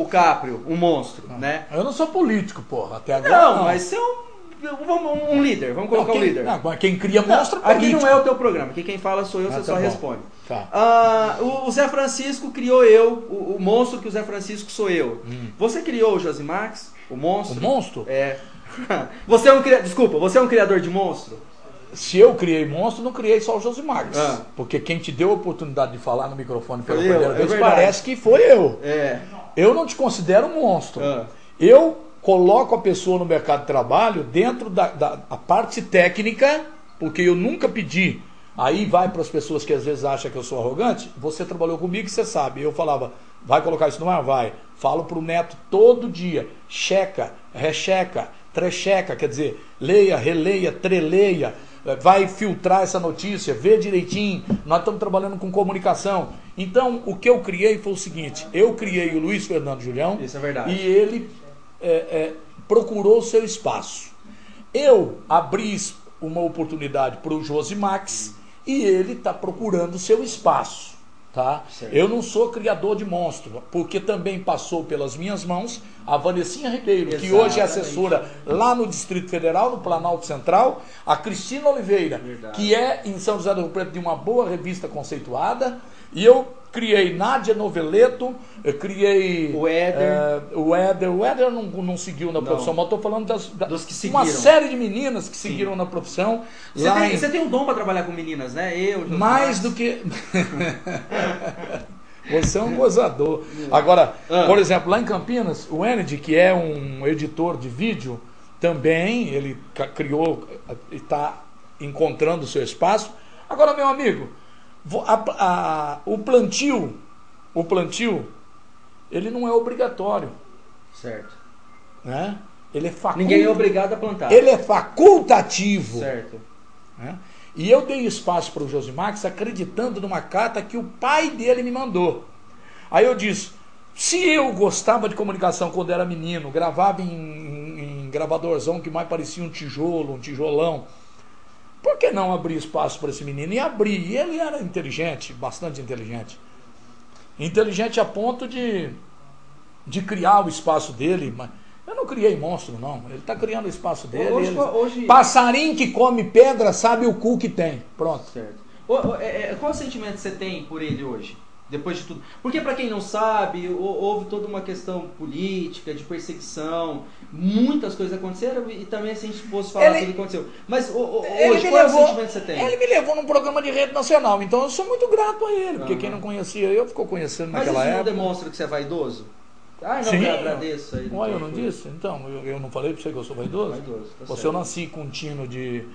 o Caprio, um monstro, né? Eu não sou político, porra, até agora Não, mas você é um líder, vamos colocar um líder. Não, mas quem cria monstro é Aqui político. não é o teu programa, aqui quem fala sou eu, Ah, você tá só bom. responde. Tá. O Zé Francisco criou eu, o monstro que o Zé Francisco sou eu. Você criou o Josimax, o monstro? O monstro? É. Você é um Desculpa, você é um criador de monstro? Se eu criei monstro, não criei só o Josimarcos. Ah. Porque quem te deu a oportunidade de falar no microfone pela Foi eu, primeira é vez verdade. parece que foi eu. É. Eu não te considero um monstro. Ah. Eu coloco a pessoa no mercado de trabalho dentro da parte técnica, porque eu nunca pedi. Aí vai para as pessoas que às vezes acham que eu sou arrogante. Você trabalhou comigo e você sabe. Eu falava, vai colocar isso no ar? Vai. Falo para o neto todo dia, checa, recheca, trecheca, quer dizer, leia, releia, treleia, vai filtrar essa notícia, vê direitinho. Nós estamos trabalhando com comunicação. Então, o que eu criei foi o seguinte, eu criei o Luiz Fernando Julião. Isso é verdade. E ele procurou o seu espaço. Eu abri uma oportunidade para o Josimax e ele está procurando o seu espaço. Tá? Eu não sou criador de monstro, porque também passou pelas minhas mãos a Vanessinha Ribeiro, que hoje é assessora lá no Distrito Federal, no Planalto Central, a Cristina Oliveira, que é em São José do Rio Preto de uma boa revista conceituada, e eu criei Nádia Noveleto, eu criei o Éder. O Éder não seguiu na profissão, mas eu estou falando dos que seguiram. Uma série de meninas que seguiram na profissão. Você tem um dom para trabalhar com meninas, né? Mais do que... Você é um gozador. Agora, por exemplo, lá em Campinas, o Ened, que é um editor de vídeo, também ele criou, está encontrando o seu espaço. Agora, meu amigo, o plantio, ele não é obrigatório. Certo. Né? Ele é Ninguém é obrigado a plantar. Ele é facultativo. Certo. Né? E eu dei espaço para o Josimax acreditando numa carta que o pai dele me mandou. Aí eu disse, se eu gostava de comunicação quando era menino, gravava em gravadorzão que mais parecia um tijolo, um tijolão, por que não abrir espaço para esse menino? E abri. E ele era inteligente, bastante inteligente. Inteligente a ponto de criar o espaço dele. Mas eu não criei monstro, não. Ele está criando o espaço dele. Hoje... Passarinho que come pedra sabe o cu que tem. Pronto. Certo. Qual o sentimento que você tem por ele hoje? Depois de tudo. Porque, para quem não sabe, houve toda uma questão política, de perseguição, muitas coisas aconteceram e também se a gente fosse falar tudo que aconteceu. Mas hoje, qual é o sentimento que você tem? Ele me levou num programa de rede nacional, então eu sou muito grato a ele, porque quem não conhecia eu ficou conhecendo naquela época. Mas isso não demonstra que você é vaidoso? Não, sim, eu agradeço. Aí, eu não disse? Então, eu não falei para você que eu sou vaidoso? Tá Eu nasci com tino de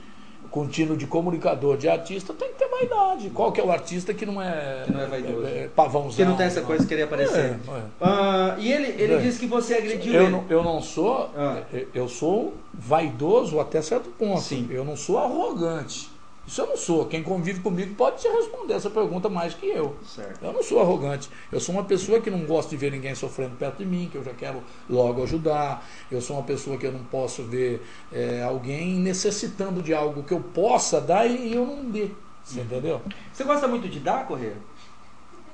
comunicador, de artista, tem que ter vaidade. Qual que é o artista que não é vaidoso? Pavãozão. Que não tem essa coisa de querer aparecer. E ele disse que você agrediu ele. Eu não sou, eu sou vaidoso até certo ponto. Sim. Eu não sou arrogante. Isso eu não sou. Quem convive comigo pode te responder essa pergunta mais que eu. Certo. Eu não sou arrogante. Eu sou uma pessoa que não gosta de ver ninguém sofrendo perto de mim, que eu já quero logo ajudar. Eu sou uma pessoa que eu não posso ver alguém necessitando de algo que eu possa dar e eu não dê. Você entendeu? Você gosta muito de dar, Corrêa?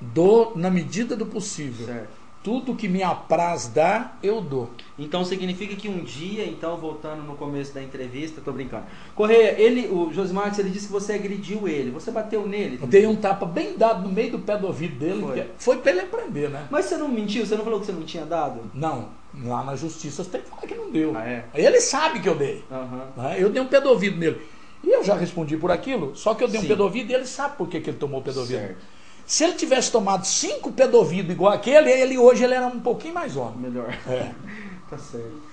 Dou na medida do possível. Certo. Tudo que me apraz dar, eu dou. Então significa que um dia, então, voltando no começo da entrevista, tô brincando. Corrêa, o Josimax, ele disse que você agrediu ele. Você bateu nele? Eu dei um tapa bem dado no meio do pé do ouvido dele. Foi pra ele aprender, né? Mas você não mentiu? Você não falou que você não tinha dado? Não. Lá na justiça você tem que falar que não deu. É? Ele sabe que eu dei. Uhum. Eu dei um pé do ouvido nele. E eu já respondi por aquilo, só que eu dei um Sim. pé do ouvido e ele sabe por que ele tomou o pé do ouvido. Certo. Se ele tivesse tomado 5 pé do ouvido igual aquele, hoje ele era um pouquinho mais homem. Melhor. Tá certo.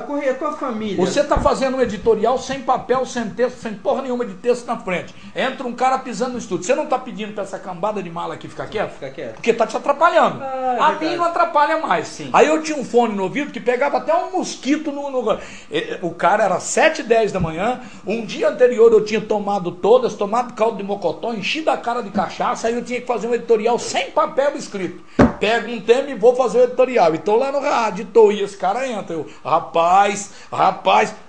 Corrêa, tua família... Você está fazendo um editorial sem papel, sem texto, sem porra nenhuma de texto na frente. Entra um cara pisando no estúdio. Você não está pedindo para essa cambada de mala aqui ficar quieto? Fica quieto. Porque está te atrapalhando. A mim não atrapalha mais. Sim. Aí eu tinha um fone no ouvido que pegava até um mosquito no... O cara era 7h10 da manhã. Um dia anterior eu tinha tomado caldo de mocotó, enchido a cara de cachaça. Aí eu tinha que fazer um editorial sem papel escrito. Pego um tema e vou fazer o editorial. E estou lá no rádio, e esse cara entra. Rapaz,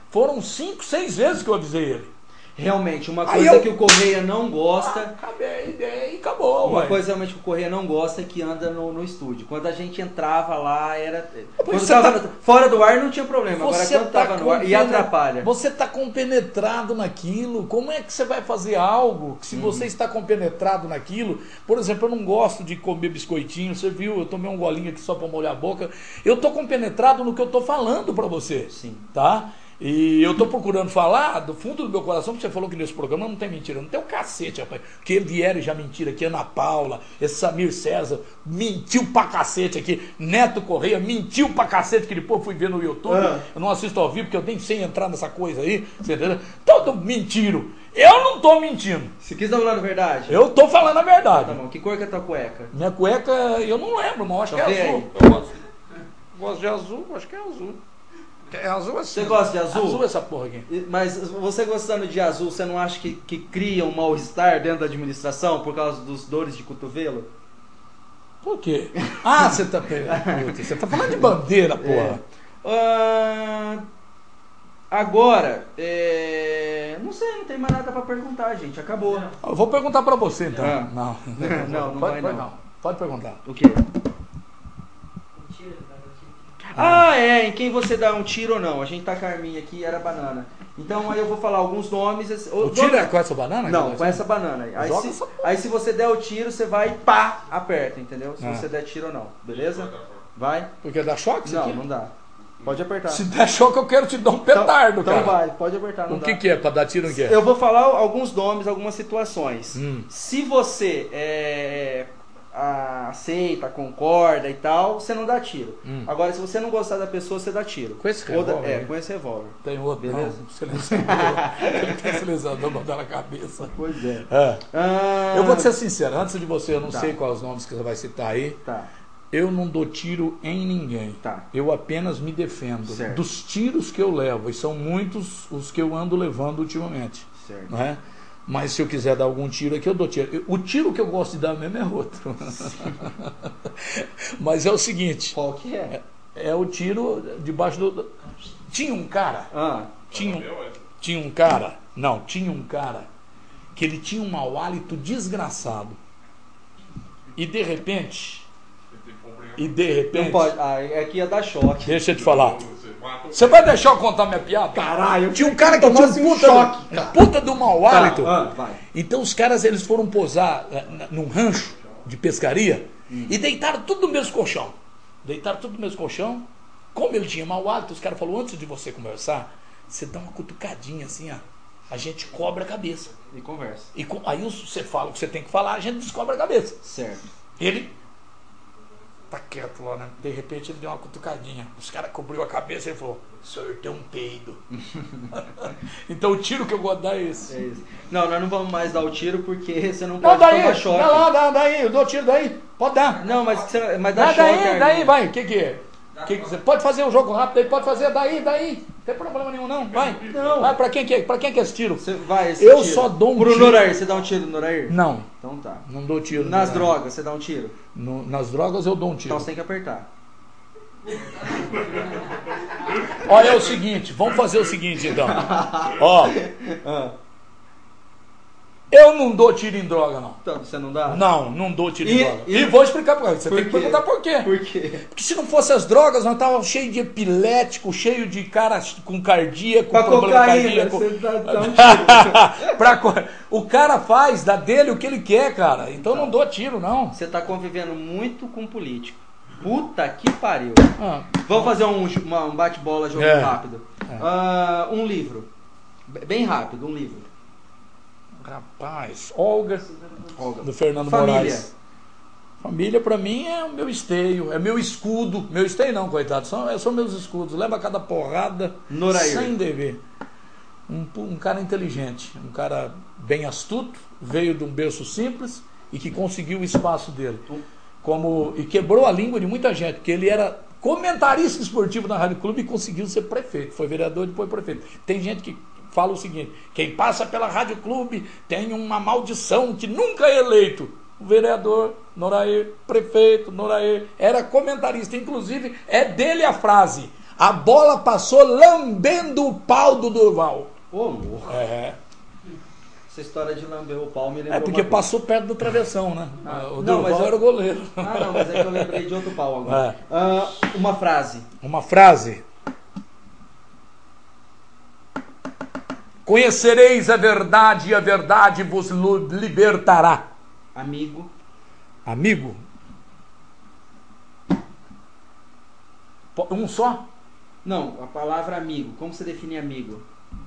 foram 5, 6 vezes que eu avisei ele. Realmente, uma coisa que o Corrêa não gosta... Acabei e acabou. Uma coisa realmente que o Corrêa não gosta é que anda no estúdio. Quando a gente entrava lá, era... Quando tava fora do ar não tinha problema. Agora quando estava no ar, e atrapalha. Você está compenetrado naquilo. Como é que você vai fazer algo que se você está compenetrado naquilo... Por exemplo, eu não gosto de comer biscoitinho. Você viu, eu tomei um golinho aqui só para molhar a boca. Eu estou compenetrado no que eu estou falando para você. Sim. Tá? E eu tô procurando falar do fundo do meu coração, porque você falou que nesse programa não tem mentira. Não tem o cacete, rapaz. Porque Vieira já mentira aqui, Ana Paula, esse Samir César mentiu pra cacete aqui. Neto Correia mentiu pra cacete, que depois fui ver no YouTube. Eu não assisto ao vivo, porque eu nem sei entrar nessa coisa aí. Você entendeu? Todo mentiro. Eu não tô mentindo. Você quis dar uma verdade? Eu tô falando a verdade. Tá bom. Que cor que é a tua cueca? Minha cueca, eu não lembro, mas acho que Então é vê azul. aí. Eu gosto de azul, acho que é azul. É azul assim. Você gosta de azul? Azul essa porra aqui. Mas você gostando de azul, você não acha que cria um mal-estar dentro da administração por causa dos dores de cotovelo? Por quê? Ah, você tá pegando. Você tá falando de bandeira, porra. Agora, não sei, não tem mais nada pra perguntar, gente. Acabou. Eu vou perguntar pra você então. Não, não pode, vai não. Pode perguntar. O quê? Em quem você dá um tiro ou não. A gente tá com a arminha aqui, era banana. Então aí eu vou falar alguns nomes. O tiro é com essa banana? Não, com essa banana. Aí se você der o tiro, você vai e pá, aperta, entendeu? Se você der tiro ou não, beleza? Vai. Porque dá choque isso aqui? Não dá. Pode apertar. Se der choque, eu quero te dar um petardo, então cara. Então vai, pode apertar. Não o dá. que é? Pra dar tiro em quê? Eu vou falar alguns nomes, algumas situações. Se você aceita, concorda e tal, você não dá tiro. Agora, se você não gostar da pessoa, você dá tiro. Com esse revólver? Com esse revólver. Tem outro, beleza? Não, silenciador. Ele tem silenciador, botar na cabeça. Pois é. Eu vou te ser sincero, antes de você, eu não sei quais os nomes que você vai citar aí. Tá. Eu não dou tiro em ninguém. Tá. Eu apenas me defendo Certo. dos tiros que eu levo. E são muitos os que eu ando levando ultimamente. Certo. Não é? Mas se eu quiser dar algum tiro aqui, eu dou tiro. O tiro que eu gosto de dar mesmo é outro. Mas é o seguinte. Qual que é? É o tiro debaixo do... Tinha um cara. Tinha um cara. Não, tinha um cara que ele tinha um mau hálito desgraçado. E de repente... Não pode. Aqui ia dar choque. Deixa eu te falar. Você vai deixar eu contar minha piada? Caralho, tinha um cara que tinha um puta do mau hálito. Vai. Então os caras eles foram posar num rancho de pescaria e deitaram tudo no mesmo colchão. Como ele tinha mau hálito, os caras falaram, antes de você conversar, você dá uma cutucadinha assim, ó. A gente cobra a cabeça. E conversa. Aí você fala o que você tem que falar, a gente descobre a cabeça. Certo. Ele tá quieto lá, né? De repente ele deu uma cutucadinha. Os caras cobriu a cabeça e ele falou, o senhor tem um peido. Então o tiro que eu gosto de dar é esse. É isso. Não, nós não vamos mais dar o tiro porque você não Não, pode tomar choque. Daí, eu dou tiro daí. Pode dar. Não, mas dá choque. Daí, vai. O que é? Você pode fazer um jogo rápido aí, pode fazer daí. Não tem problema nenhum, não. Vai. Não. Vai, pra quem que é esse tiro? Você vai, esse eu tiro. só dou um Pro tiro. Norair, você dá um tiro no Norair? Não. Então tá. Não dou tiro. Nas drogas, você dá um tiro? Nas drogas eu dou um tiro. Então você tem que apertar. Olha, é o seguinte, vamos fazer o seguinte então. Ó. Eu não dou tiro em droga, não. Então, você não dá? Não dou tiro em droga. E vou explicar pra você. Tem que perguntar por quê. Por quê? Porque se não fosse as drogas, nós tava cheio de epilético, cheio de cara com cardíaco, pra problema cocaína, cardíaco. você dá um tiro. O cara faz, dá dele o que ele quer, cara. Então não dou tiro, não. Você tá convivendo muito com político. Puta que pariu. Vamos fazer um bate-bola, jogo rápido. Um livro. Bem rápido, um livro. Rapaz, Olga. Do Fernando Família. Moraes. Família pra mim é o meu esteio, é meu escudo. Meu esteio não, coitado, são meus escudos. Leva cada porrada Norair. sem dever. Um cara inteligente, um cara bem astuto, veio de um berço simples e que conseguiu o espaço dele. E quebrou a língua de muita gente, porque ele era comentarista esportivo na Rádio Clube e conseguiu ser prefeito. Foi vereador e depois prefeito. Tem gente que fala o seguinte, quem passa pela Rádio Clube tem uma maldição que nunca é eleito. O vereador Norair, prefeito Norair, era comentarista. Inclusive, é dele a frase, a bola passou lambendo o pau do Durval. Ô, louco. Essa história de lamber o pau me lembrou. Porque passou perto do travessão, né? O Durval mas era o goleiro. Não, mas é que eu lembrei de outro pau agora. Uma frase. Uma frase. Conhecereis a verdade e a verdade vos libertará. Amigo. Amigo? Um só? Não, a palavra amigo. Como você define amigo?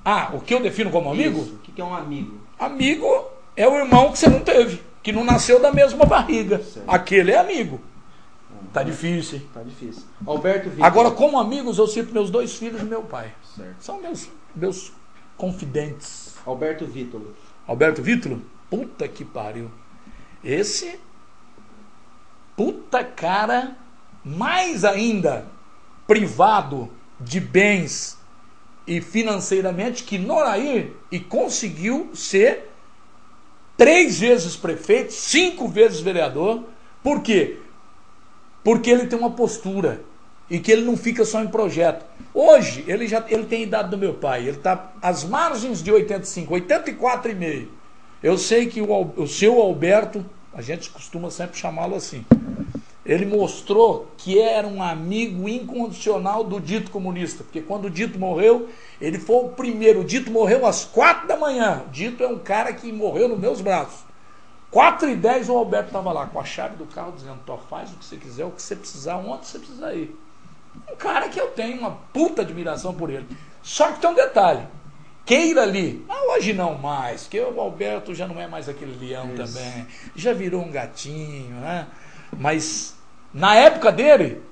Ah, o que eu defino como amigo? Isso. O que é um amigo? Amigo é o irmão que você não teve, que não nasceu da mesma barriga. Certo. Aquele é amigo. Tá difícil, hein? Tá difícil. Alberto Vitor. Agora, como amigos, eu cito meus 2 filhos e meu pai. Certo. São meus confidentes. Alberto Vitor. Alberto Vitor? Puta que pariu. Esse, puta cara, mais ainda privado de bens e financeiramente que Norair, e conseguiu ser 3 vezes prefeito, 5 vezes vereador. Por quê? Porque ele tem uma postura e que ele não fica só em projeto. Hoje, ele tem a idade do meu pai, ele está às margens de 85, 84,5. Eu sei que o seu Alberto, a gente costuma sempre chamá-lo assim, ele mostrou que era um amigo incondicional do Dito comunista, porque quando o Dito morreu, ele foi o primeiro. O Dito morreu às 4 da manhã. O Dito é um cara que morreu nos meus braços. 4h10 o Alberto estava lá com a chave do carro dizendo: Tó, faz o que você quiser, o que você precisar, onde você precisar ir. Um cara que eu tenho uma puta admiração por ele. Só que tem um detalhe. Queira ali, hoje não mais, porque o Alberto já não é mais aquele leão também, já virou um gatinho, né? Mas na época dele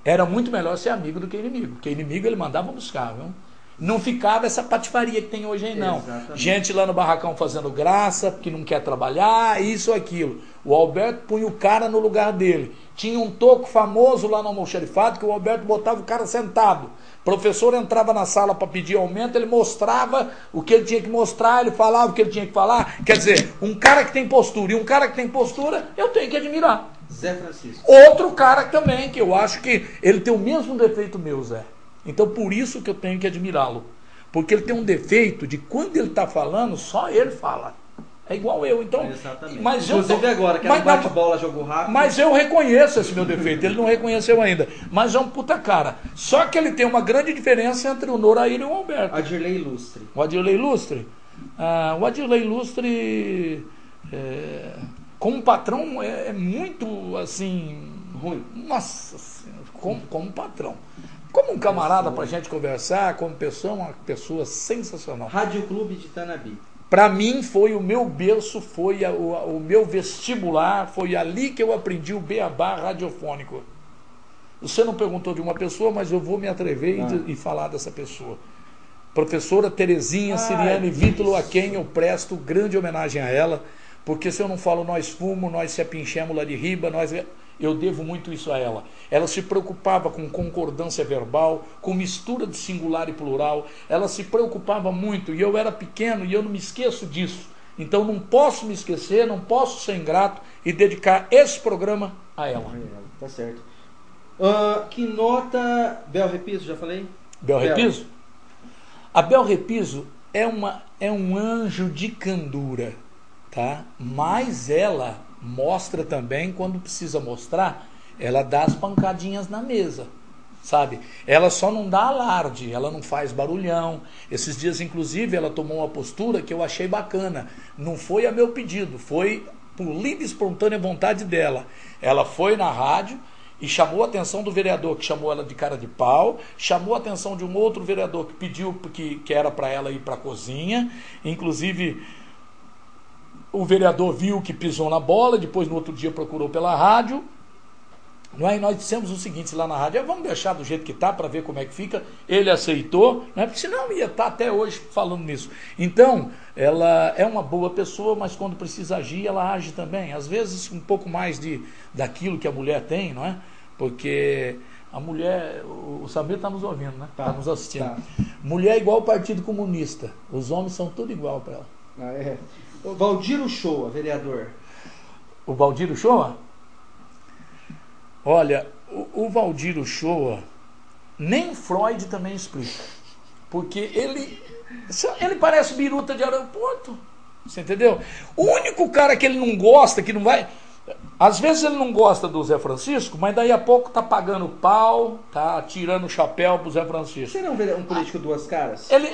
era muito melhor ser amigo do que inimigo, porque inimigo ele mandava buscar, viu? Não ficava essa patifaria que tem hoje aí, não. Exatamente. Gente lá no barracão fazendo graça, porque não quer trabalhar, isso, aquilo. O Alberto punha o cara no lugar dele. Tinha um toco famoso lá no almoxarifado que o Alberto botava o cara sentado. O professor entrava na sala para pedir aumento, ele mostrava o que ele tinha que mostrar, ele falava o que ele tinha que falar. Quer dizer, um cara que tem postura, e um cara que tem postura, eu tenho que admirar. Zé Francisco. Outro cara também, que eu acho que ele tem o mesmo defeito meu, Zé. Então por isso que eu tenho que admirá-lo. Porque ele tem um defeito de quando ele está falando, só ele fala. É igual eu, então. Exatamente. Mas inclusive agora, que é um bate-bola, jogo rápido. Mas eu reconheço esse meu defeito, ele não reconheceu ainda. Mas é um puta cara. Só que ele tem uma grande diferença entre o Norair e o Alberto. Adirley Lustre. O Adirley Lustre? O Adirley Lustre, como patrão, é muito assim. Ruim. Nossa Senhora, como patrão. Como um camarada pra gente conversar, como pessoa, uma pessoa sensacional. Rádio Clube de Tanabi. Para mim foi o meu berço, foi o meu vestibular, foi ali que eu aprendi o beabá radiofônico. Você não perguntou de uma pessoa, mas eu vou me atrever e falar dessa pessoa. Professora Terezinha Siriane Vítulo, a quem eu presto grande homenagem a ela, porque se eu não falo nós fumo, nós se apinchemos lá de riba, eu devo muito isso a ela. Ela se preocupava com concordância verbal, com mistura de singular e plural. Ela se preocupava muito, e eu era pequeno e eu não me esqueço disso. Então não posso me esquecer, não posso ser ingrato e dedicar esse programa a ela. Tá certo. Que nota... Bel Repiso, já falei? Bel Repiso? A Bel Repiso é um anjo de candura, tá? Mas ela mostra também, quando precisa mostrar, ela dá as pancadinhas na mesa, sabe? Ela só não dá alarde, ela não faz barulhão. Esses dias, inclusive, ela tomou uma postura que eu achei bacana. Não foi a meu pedido, foi por livre e espontânea vontade dela. Ela foi na rádio e chamou a atenção do vereador, que chamou ela de cara de pau, chamou a atenção de um outro vereador que pediu que era para ela ir para a cozinha, inclusive o vereador viu que pisou na bola, depois no outro dia procurou pela rádio. E nós dissemos o seguinte lá na rádio: vamos deixar do jeito que está para ver como é que fica. Ele aceitou, né? Porque senão ia estar até hoje falando nisso. Então, ela é uma boa pessoa, mas quando precisa agir, ela age também. Às vezes um pouco mais daquilo que a mulher tem, não é? Porque a mulher, o Samir está nos ouvindo, né? Está nos assistindo. Tá. Mulher é igual ao Partido Comunista. Os homens são tudo igual para ela. O Valdir Uchoa, vereador. O Valdir Uchoa? Olha, o Valdir Uchoa, nem Freud também explica. Porque ele parece biruta de aeroporto. Você entendeu? O único cara que ele não gosta, que não vai... Às vezes ele não gosta do Zé Francisco, mas daí a pouco tá pagando pau, tá tirando o chapéu pro Zé Francisco. Você não vê um político duas caras? Ele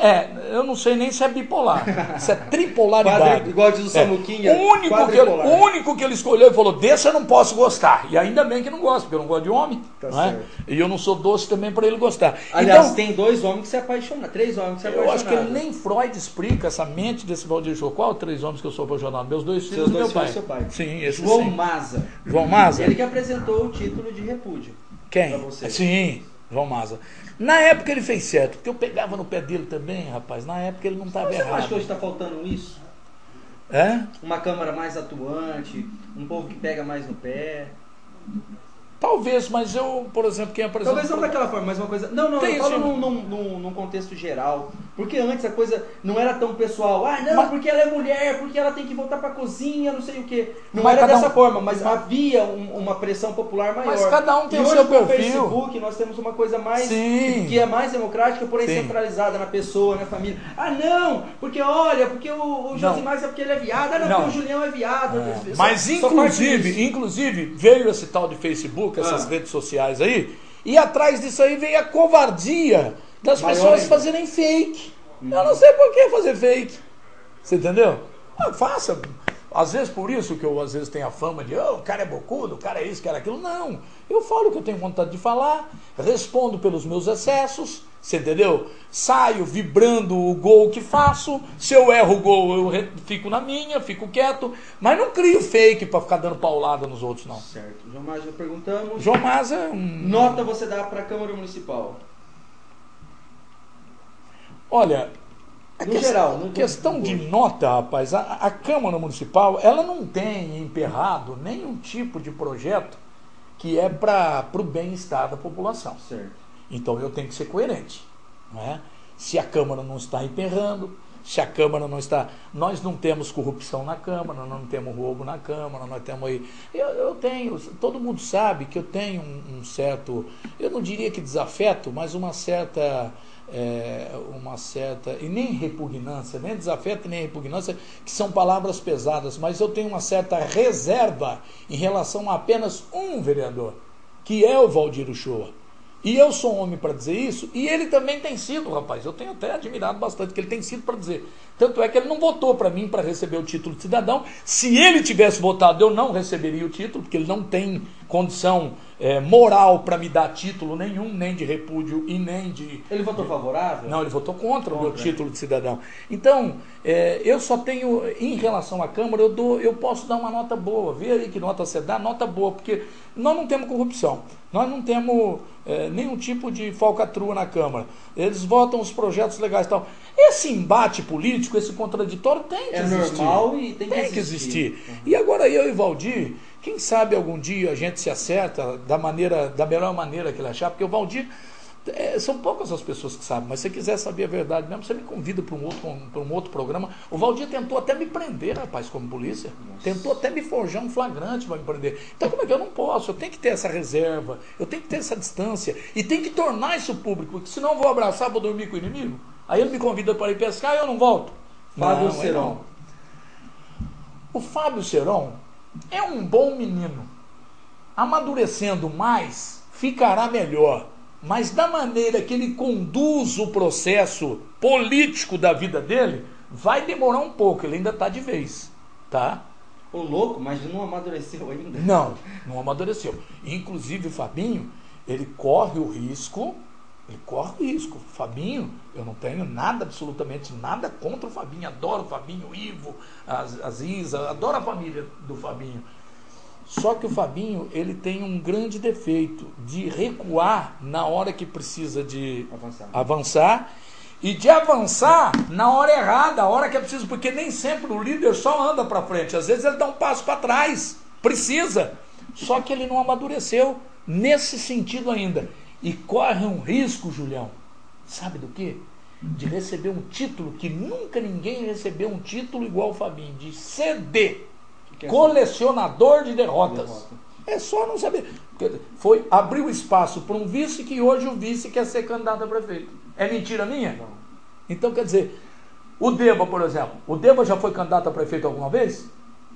eu não sei nem se é bipolar, se é tripolaridade. Igual diz o Samuquinha. O único que ele escolheu e falou, desse eu não posso gostar. E ainda bem que não gosta, porque eu não gosto de homem. Tá não é? E eu não sou doce também para ele gostar. Aliás, então, tem 2 homens que se apaixonaram, 3 homens que se apaixonaram. eu acho que nem Freud explica essa mente desse Valdir Show. Qual 3 homens que eu sou apaixonado? Meus 2 filhos e meu pai. Seu pai. Sim, esse João sim. Maza. João Maza? Ele que apresentou o título de repúdio. Quem? Pra você. Sim, João Maza. Na época ele fez certo, porque eu pegava no pé dele também, rapaz. Na época ele não estava Você errado. não acha que hoje está faltando isso? É? Uma Câmara mais atuante, um povo que pega mais no pé. Talvez, mas eu, por exemplo, quem apresentou... Talvez não daquela forma, mas uma coisa... Não, Tem eu falo isso. num contexto geral. Porque antes a coisa não era tão pessoal. Ah, não, porque ela é mulher, porque ela tem que voltar pra cozinha, não sei o quê. Não Mas era cada dessa forma, mas havia uma pressão popular maior. Mas cada um tem e o hoje, seu com o perfil. Facebook, nós temos uma coisa mais... Sim. Que é mais democrática, porém Sim. centralizada na pessoa, na família. Ah, não, porque olha, porque o Josimar é porque ele é viado. Ah, não, Não. porque o Julião é viado. Mas Só parte disso. inclusive veio esse tal de Facebook, essas redes sociais aí, e atrás disso aí veio a covardia das Maior pessoas ainda. fazerem fake. Eu não sei por que fazer fake. Você entendeu? Faça. Às vezes por isso que eu às vezes tenho a fama de o cara é bocudo, o cara é isso, o cara é aquilo. Não. Eu falo o que eu tenho vontade de falar, respondo pelos meus excessos, você entendeu? Saio vibrando o gol que faço. Se eu erro o gol, eu fico na minha, fico quieto, mas não crio fake para ficar dando paulada nos outros, não. Certo. João Maza, perguntamos. João Maza Nota você dá para a Câmara Municipal? Olha, No geral. No questão de nota, rapaz, a Câmara Municipal, ela não tem emperrado nenhum tipo de projeto que é para o bem-estar da população. Certo. Então eu tenho que ser coerente, não é? Se a Câmara não está emperrando, se a Câmara não está... Nós não temos corrupção na Câmara, nós não temos roubo na Câmara, nós temos aí... Eu tenho... Todo mundo sabe que eu tenho um certo... Eu não diria que desafeto, mas uma certa... e nem repugnância, nem desafeto nem repugnância, que são palavras pesadas, mas eu tenho uma certa reserva em relação a apenas um vereador, que é o Valdir Uchoa. E eu sou homem para dizer isso, e ele também tem sido, rapaz. Eu tenho até admirado bastante que ele tem sido para dizer. Tanto é que ele não votou para mim para receber o título de cidadão. Se ele tivesse votado, eu não receberia o título, porque ele não tem condição moral para me dar título nenhum, nem de repúdio e nem de... Ele votou favorável? Não, ele votou contra o meu título de cidadão. Então, eu só tenho, em relação à Câmara, eu posso dar uma nota boa. Vê aí que nota você dá, nota boa, porque nós não temos corrupção, nós não temos nenhum tipo de falcatrua na Câmara. Eles votam os projetos legais e tal. Esse embate político, esse contraditório tem que existir. É normal e tem que existir. E agora eu e Valdir, quem sabe algum dia a gente se acerta da melhor maneira que ele achar, porque o Valdir, são poucas as pessoas que sabem, mas se você quiser saber a verdade mesmo, você me convida para um outro programa. O Valdir tentou até me prender, rapaz, como polícia. Nossa. Tentou até me forjar um flagrante para me prender. Então como é que eu não posso? Eu tenho que ter essa reserva, eu tenho que ter essa distância e tenho que tornar isso público, porque senão eu vou abraçar, vou dormir com o inimigo. Aí ele me convida para ir pescar e eu não volto. Fábio Ceron. O Fábio Ceron é um bom menino. Amadurecendo mais, ficará melhor. Mas da maneira que ele conduz o processo político da vida dele, vai demorar um pouco. Ele ainda está de vez, tá? Ô louco, mas não amadureceu ainda. Não amadureceu. Inclusive o Fabinho, ele corre o risco. O Fabinho, eu não tenho nada, absolutamente nada contra o Fabinho. Adoro o Fabinho, o Ivo, a Ziza, adoro a família do Fabinho. Só que o Fabinho, ele tem um grande defeito de recuar na hora que precisa de avançar e de avançar na hora errada, a hora que é preciso, porque nem sempre o líder só anda para frente, às vezes ele dá um passo para trás, precisa. Só que ele não amadureceu nesse sentido ainda. E corre um risco, Julião, sabe do quê? De receber um título que nunca ninguém recebeu um título igual o Fabinho, de CD. Colecionador de derrotas. É só não saber. Abriu espaço para um vice que hoje o vice quer ser candidato a prefeito. É mentira minha? Não. Então, quer dizer, o Deva, por exemplo. O Deva já foi candidato a prefeito alguma vez?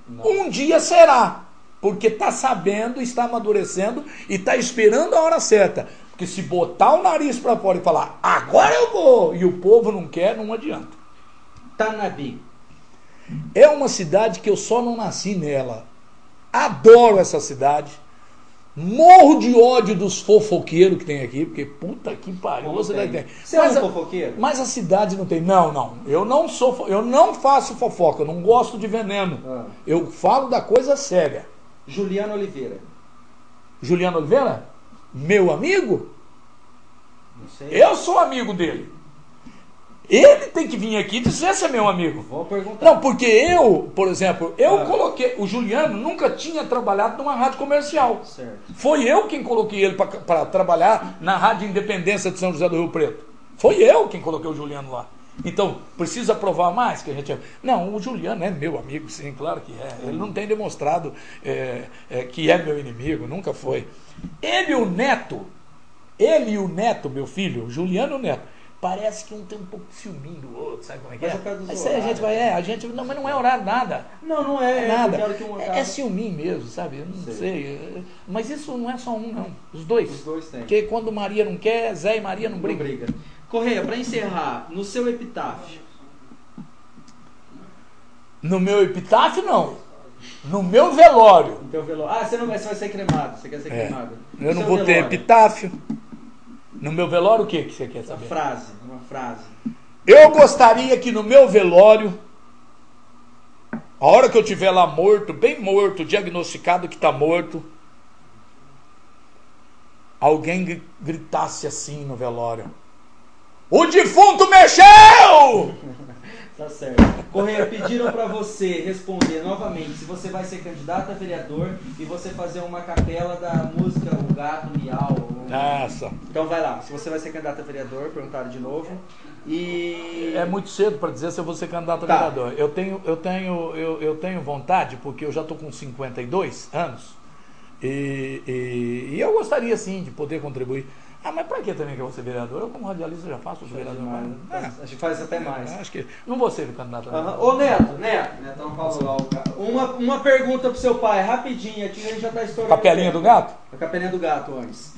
Não. Um dia será. porque está sabendo, está amadurecendo e está esperando a hora certa. Porque se botar o nariz para fora e falar, agora eu vou, e o povo não quer, não adianta. Tanabi. É uma cidade que eu só não nasci nela. Adoro essa cidade. Morro de ódio dos fofoqueiros que tem aqui, porque puta que pariu. Você é um fofoqueiro? Mas a cidade não tem. Não. Eu não faço fofoca, eu não gosto de veneno. Eu falo da coisa séria. Juliano Oliveira. Juliano Oliveira? Meu amigo? Não sei. Eu sou amigo dele. Ele tem que vir aqui dizer se é meu amigo. Vou perguntar. Não, porque eu, por exemplo, coloquei. O Juliano nunca tinha trabalhado numa rádio comercial. Certo. Foi eu quem coloquei ele para trabalhar na Rádio Independência de São José do Rio Preto. Foi eu quem coloquei o Juliano lá. Então, precisa provar mais que a gente. Não, o Juliano é meu amigo, sim, claro que é. Ele não tem demonstrado que é meu inimigo, nunca foi. Ele e o Neto, meu filho, Juliano Neto. Parece que um tem um pouco de ciúminho do outro, sabe como é que é? Mas a gente não, mas não é horário nada. Não é nada. Que é ciúminho mesmo, sabe? Eu não sei. Mas isso não é só um, não. Os dois. Os dois têm. Porque quando Maria não quer, Zé e Maria não briga. Correia, para encerrar, no seu epitáfio. No meu epitáfio, não. No meu velório. No teu velório. Ah, você vai ser cremado. Você quer ser cremado. Eu não vou ter epitáfio. No meu velório, o que você quer saber? Uma frase. Eu gostaria que no meu velório, a hora que eu estiver lá morto, bem morto, diagnosticado que está morto, alguém gritasse assim no velório: o defunto mexeu! Tá certo. Correia, pediram para você responder novamente se você vai ser candidato a vereador e você fazer uma capela da música O Gato Miau. Nossa. Então vai lá, se você vai ser candidato a vereador, perguntaram de novo. E é muito cedo para dizer se eu vou ser candidato a vereador. Eu tenho vontade, porque eu já estou com 52 anos e eu gostaria sim de poder contribuir. Ah, mas pra que também que eu vou ser vereador? Eu como radialista já faço vereador. Acho que faz até mais. Acho que não vou ser candidato a vereador. Ô Neto, não falou lá. Uma pergunta pro seu pai, rapidinho, aqui a gente já tá estourando. Capelinha do gato? A capelinha do gato antes.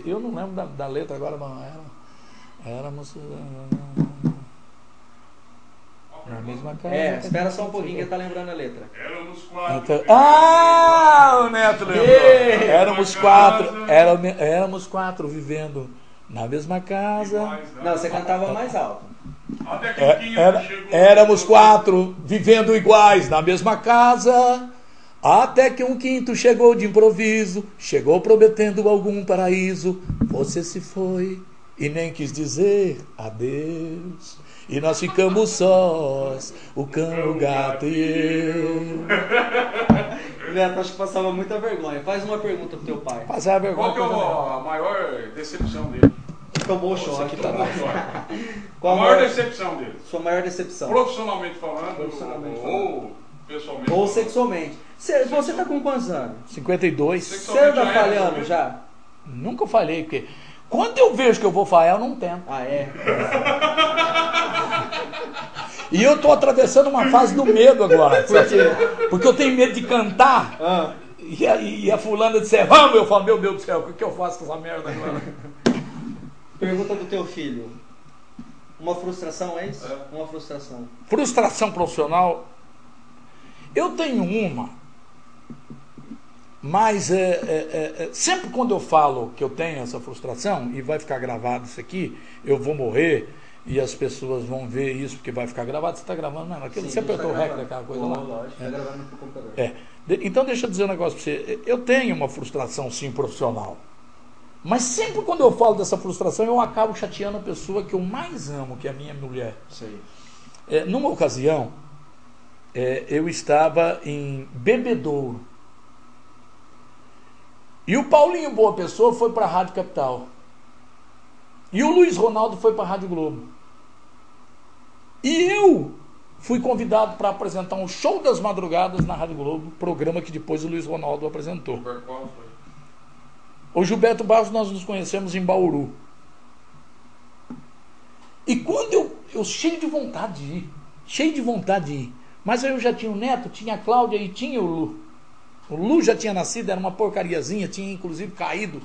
Eu não lembro da letra agora, mas éramos na mesma casa. Espera só um pouquinho que ele tá lembrando a letra. Éramos quatro. O Neto lembrou. Éramos quatro vivendo na mesma casa. Não, você cantava mais alto. Até que o Quinto chegou. Éramos quatro vivendo iguais na mesma casa. Até que um quinto chegou de improviso, chegou prometendo algum paraíso. Você se foi e nem quis dizer adeus. E nós ficamos sós, o cão, o gato e eu. Neto, acho que passava muita vergonha. Faz uma pergunta pro teu pai. Passava vergonha. Qual que é a maior decepção dele? Tomou o choque. Qual a maior decepção dele? Sua maior decepção. Profissionalmente falando, ou pessoalmente? Ou sexualmente. Você tá com quantos anos? 52. Você anda falhando já? Nunca falhei, porque quando eu vejo que eu vou falhar, eu não tento. Ah, é? E eu tô atravessando uma fase do medo agora. Porque eu tenho medo de cantar. E a fulana disser, vamos, eu falo, meu Deus do céu, o que eu faço com essa merda agora? Pergunta do teu filho. Uma frustração, é isso? Uma frustração. Frustração profissional. Eu tenho uma, mas sempre quando eu falo que eu tenho essa frustração, e vai ficar gravado isso aqui, eu vou morrer e as pessoas vão ver isso, porque vai ficar gravado. Você está gravando, não? Aquilo, você apertou o REC daquela coisa lá? Lógico, está gravando no computador. Então deixa eu dizer um negócio para você. Eu tenho uma frustração, sim, profissional. Mas sempre quando eu falo dessa frustração, eu acabo chateando a pessoa que eu mais amo, que é a minha mulher. Sei. Numa ocasião, eu estava em Bebedouro. E o Paulinho Boa Pessoa foi para a Rádio Capital. E o Luiz Ronaldo foi para a Rádio Globo. E eu fui convidado para apresentar um show das madrugadas na Rádio Globo, programa que depois o Luiz Ronaldo apresentou. O Gilberto Barros, nós nos conhecemos em Bauru. E quando eu cheio de vontade de ir, mas eu já tinha o Neto, tinha a Cláudia e tinha o Lu. O Lu já tinha nascido, era uma porcariazinha, tinha inclusive caído,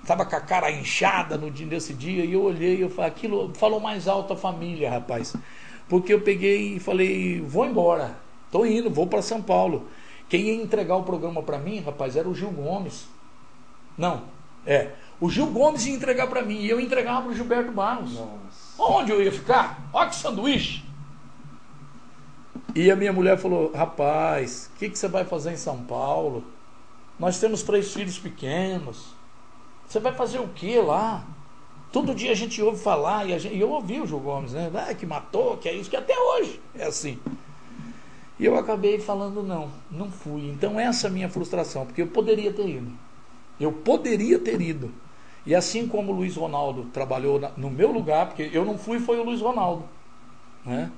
estava com a cara inchada nesse dia, e eu olhei e eu falei, aquilo falou mais alto a família, rapaz. Porque eu peguei e falei, vou embora, tô indo, vou para São Paulo. Quem ia entregar o programa para mim, rapaz, era o Gil Gomes. Não, o Gil Gomes ia entregar para mim, e eu entregava para o Gilberto Barros. Nossa. Onde eu ia ficar? Olha que sanduíche. E a minha mulher falou, rapaz, o que você vai fazer em São Paulo? Nós temos 3 filhos pequenos. Você vai fazer o que lá? Todo dia a gente ouve falar, e eu ouvi o Gil Gomes, né? Que matou, que é isso, que até hoje é assim. E eu acabei falando, não fui. Então essa é a minha frustração, porque eu poderia ter ido. Eu poderia ter ido. E assim como o Luiz Ronaldo trabalhou no meu lugar, porque eu não fui, foi o Luiz Ronaldo, né?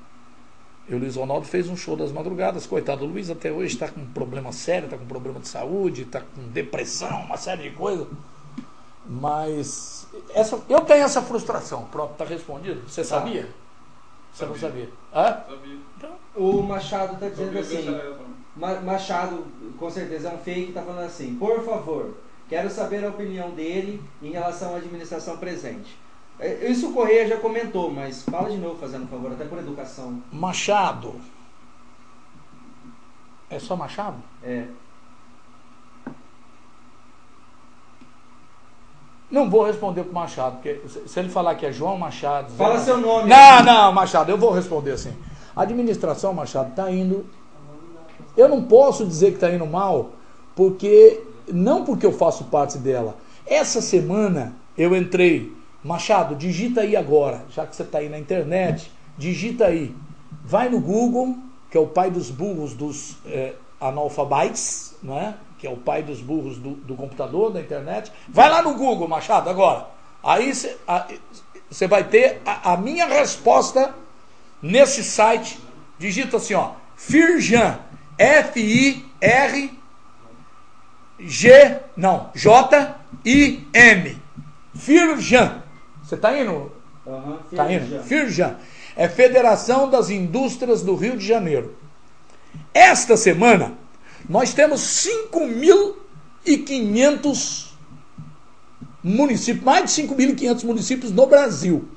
E o Luiz Ronaldo fez um show das madrugadas. Coitado, o Luiz até hoje está com um problema sério, está com um problema de saúde, está com depressão, uma série de coisas. Mas eu tenho essa frustração. Pronto, está respondido. Você sabia? Você não sabia? Hã? Sabia. Então, O Machado está dizendo assim, Machado com certeza é um fake, está falando assim, por favor, quero saber a opinião dele em relação à administração presente. Isso o Correia já comentou, mas fala de novo, fazendo um favor, até por educação. Machado. É só Machado? É. Não vou responder pro Machado, porque se ele falar que é João Machado... Fala seu nome. Não, Machado, eu vou responder assim. A administração, Machado, está indo... Eu não posso dizer que está indo mal, não porque eu faço parte dela. Essa semana eu entrei... Machado, digita aí agora, já que você está aí na internet, digita aí. Vai no Google, que é o pai dos burros dos analfabetos, né? Que é o pai dos burros do computador, da internet. Vai lá no Google, Machado, agora. Aí você vai ter a minha resposta nesse site. Digita assim, ó, Firjan, J-I-M. Firjan. Você está indo? Tá indo? Firjan. É Federação das Indústrias do Rio de Janeiro. Esta semana, nós temos 5.500 municípios, mais de 5.500 municípios no Brasil.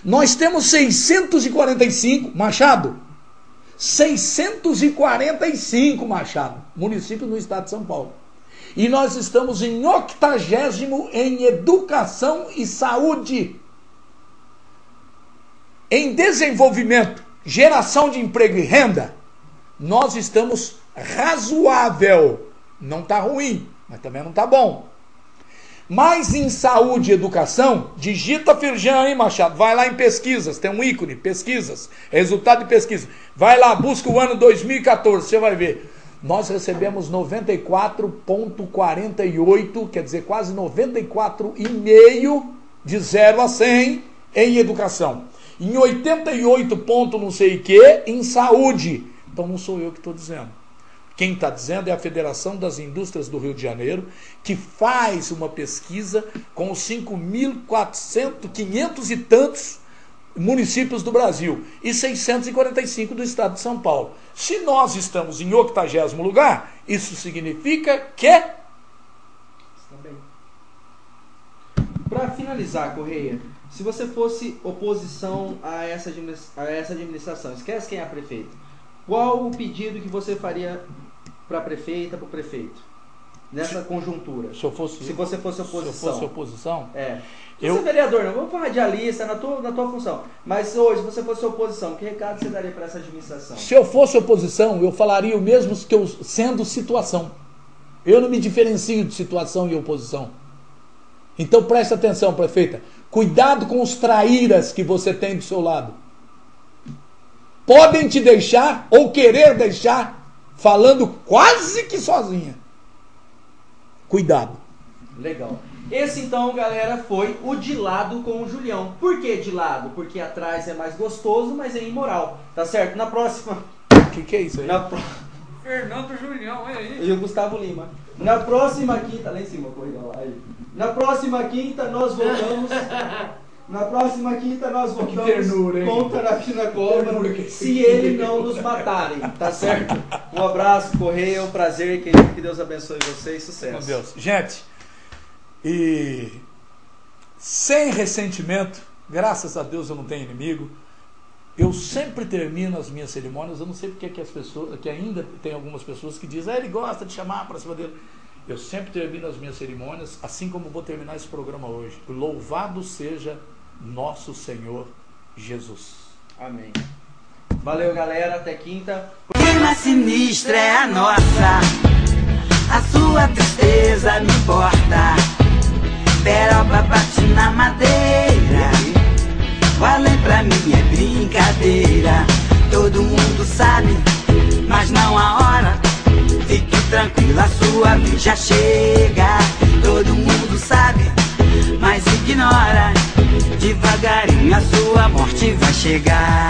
Nós temos 645, Machado, 645, Machado, municípios no estado de São Paulo. E nós estamos em 80º em educação e saúde. Em desenvolvimento, geração de emprego e renda, nós estamos razoável. Não está ruim, mas também não está bom. Mas em saúde e educação, digita Firjan aí, Machado. Vai lá em pesquisas, tem um ícone, pesquisas, resultado de pesquisa. Vai lá, busca o ano 2014, você vai ver. Nós recebemos 94,48, quer dizer, quase 94,5 de 0 a 100 em educação. Em 88 ponto não sei o que em saúde. Então não sou eu que estou dizendo. Quem está dizendo é a Federação das Indústrias do Rio de Janeiro, que faz uma pesquisa com os 5.500 e tantos municípios do Brasil e 645 do estado de São Paulo. Se nós estamos em 80º lugar, isso significa que... Para finalizar, Correia, se você fosse oposição a essa administração, esquece quem é a prefeita, qual o pedido que você faria para a prefeita, para o prefeito? Nessa conjuntura. Se você fosse oposição. Se eu fosse oposição? Você é vereador, não vamos falar radialista, na tua função. Mas hoje, se você fosse oposição, que recado você daria para essa administração? Se eu fosse oposição, eu falaria o mesmo que eu sendo situação. Eu não me diferencio de situação e oposição. Então preste atenção, prefeita. Cuidado com os traíras que você tem do seu lado. Podem te deixar ou querer deixar falando quase que sozinha. Cuidado. Legal. Esse então, galera, foi o de lado com o Julião. Por que de lado? Porque atrás é mais gostoso, mas é imoral. Tá certo? Na próxima... O que é isso aí? Fernando Julião, é aí. E o Gustavo Lima. Na próxima quinta... Lá em cima, corrida lá. Aí. Na próxima quinta nós voltamos... Na próxima quinta nós voltamos ternura, hein? com Terapia na Cova, Ternura que- se ele não nos matarem, tá certo? Um abraço, Correia, é um prazer, querido, que Deus abençoe vocês, sucesso. Meu Deus. Gente, e sem ressentimento, graças a Deus eu não tenho inimigo. Eu sempre termino as minhas cerimônias, eu não sei porque que as pessoas, que ainda tem algumas pessoas que dizem, ele gosta de chamar para cima dele. Eu sempre termino as minhas cerimônias, assim como vou terminar esse programa hoje. Louvado seja nosso Senhor Jesus. Amém. Valeu, galera, até quinta. Clima sinistra é a nossa, a sua tristeza me importa. Peroba bate na madeira, o além pra mim é brincadeira. Todo mundo sabe, mas não a hora. Fique tranquila, a sua vez já chega. Todo mundo sabe, mas ignora. Devagarinho a sua morte vai chegar.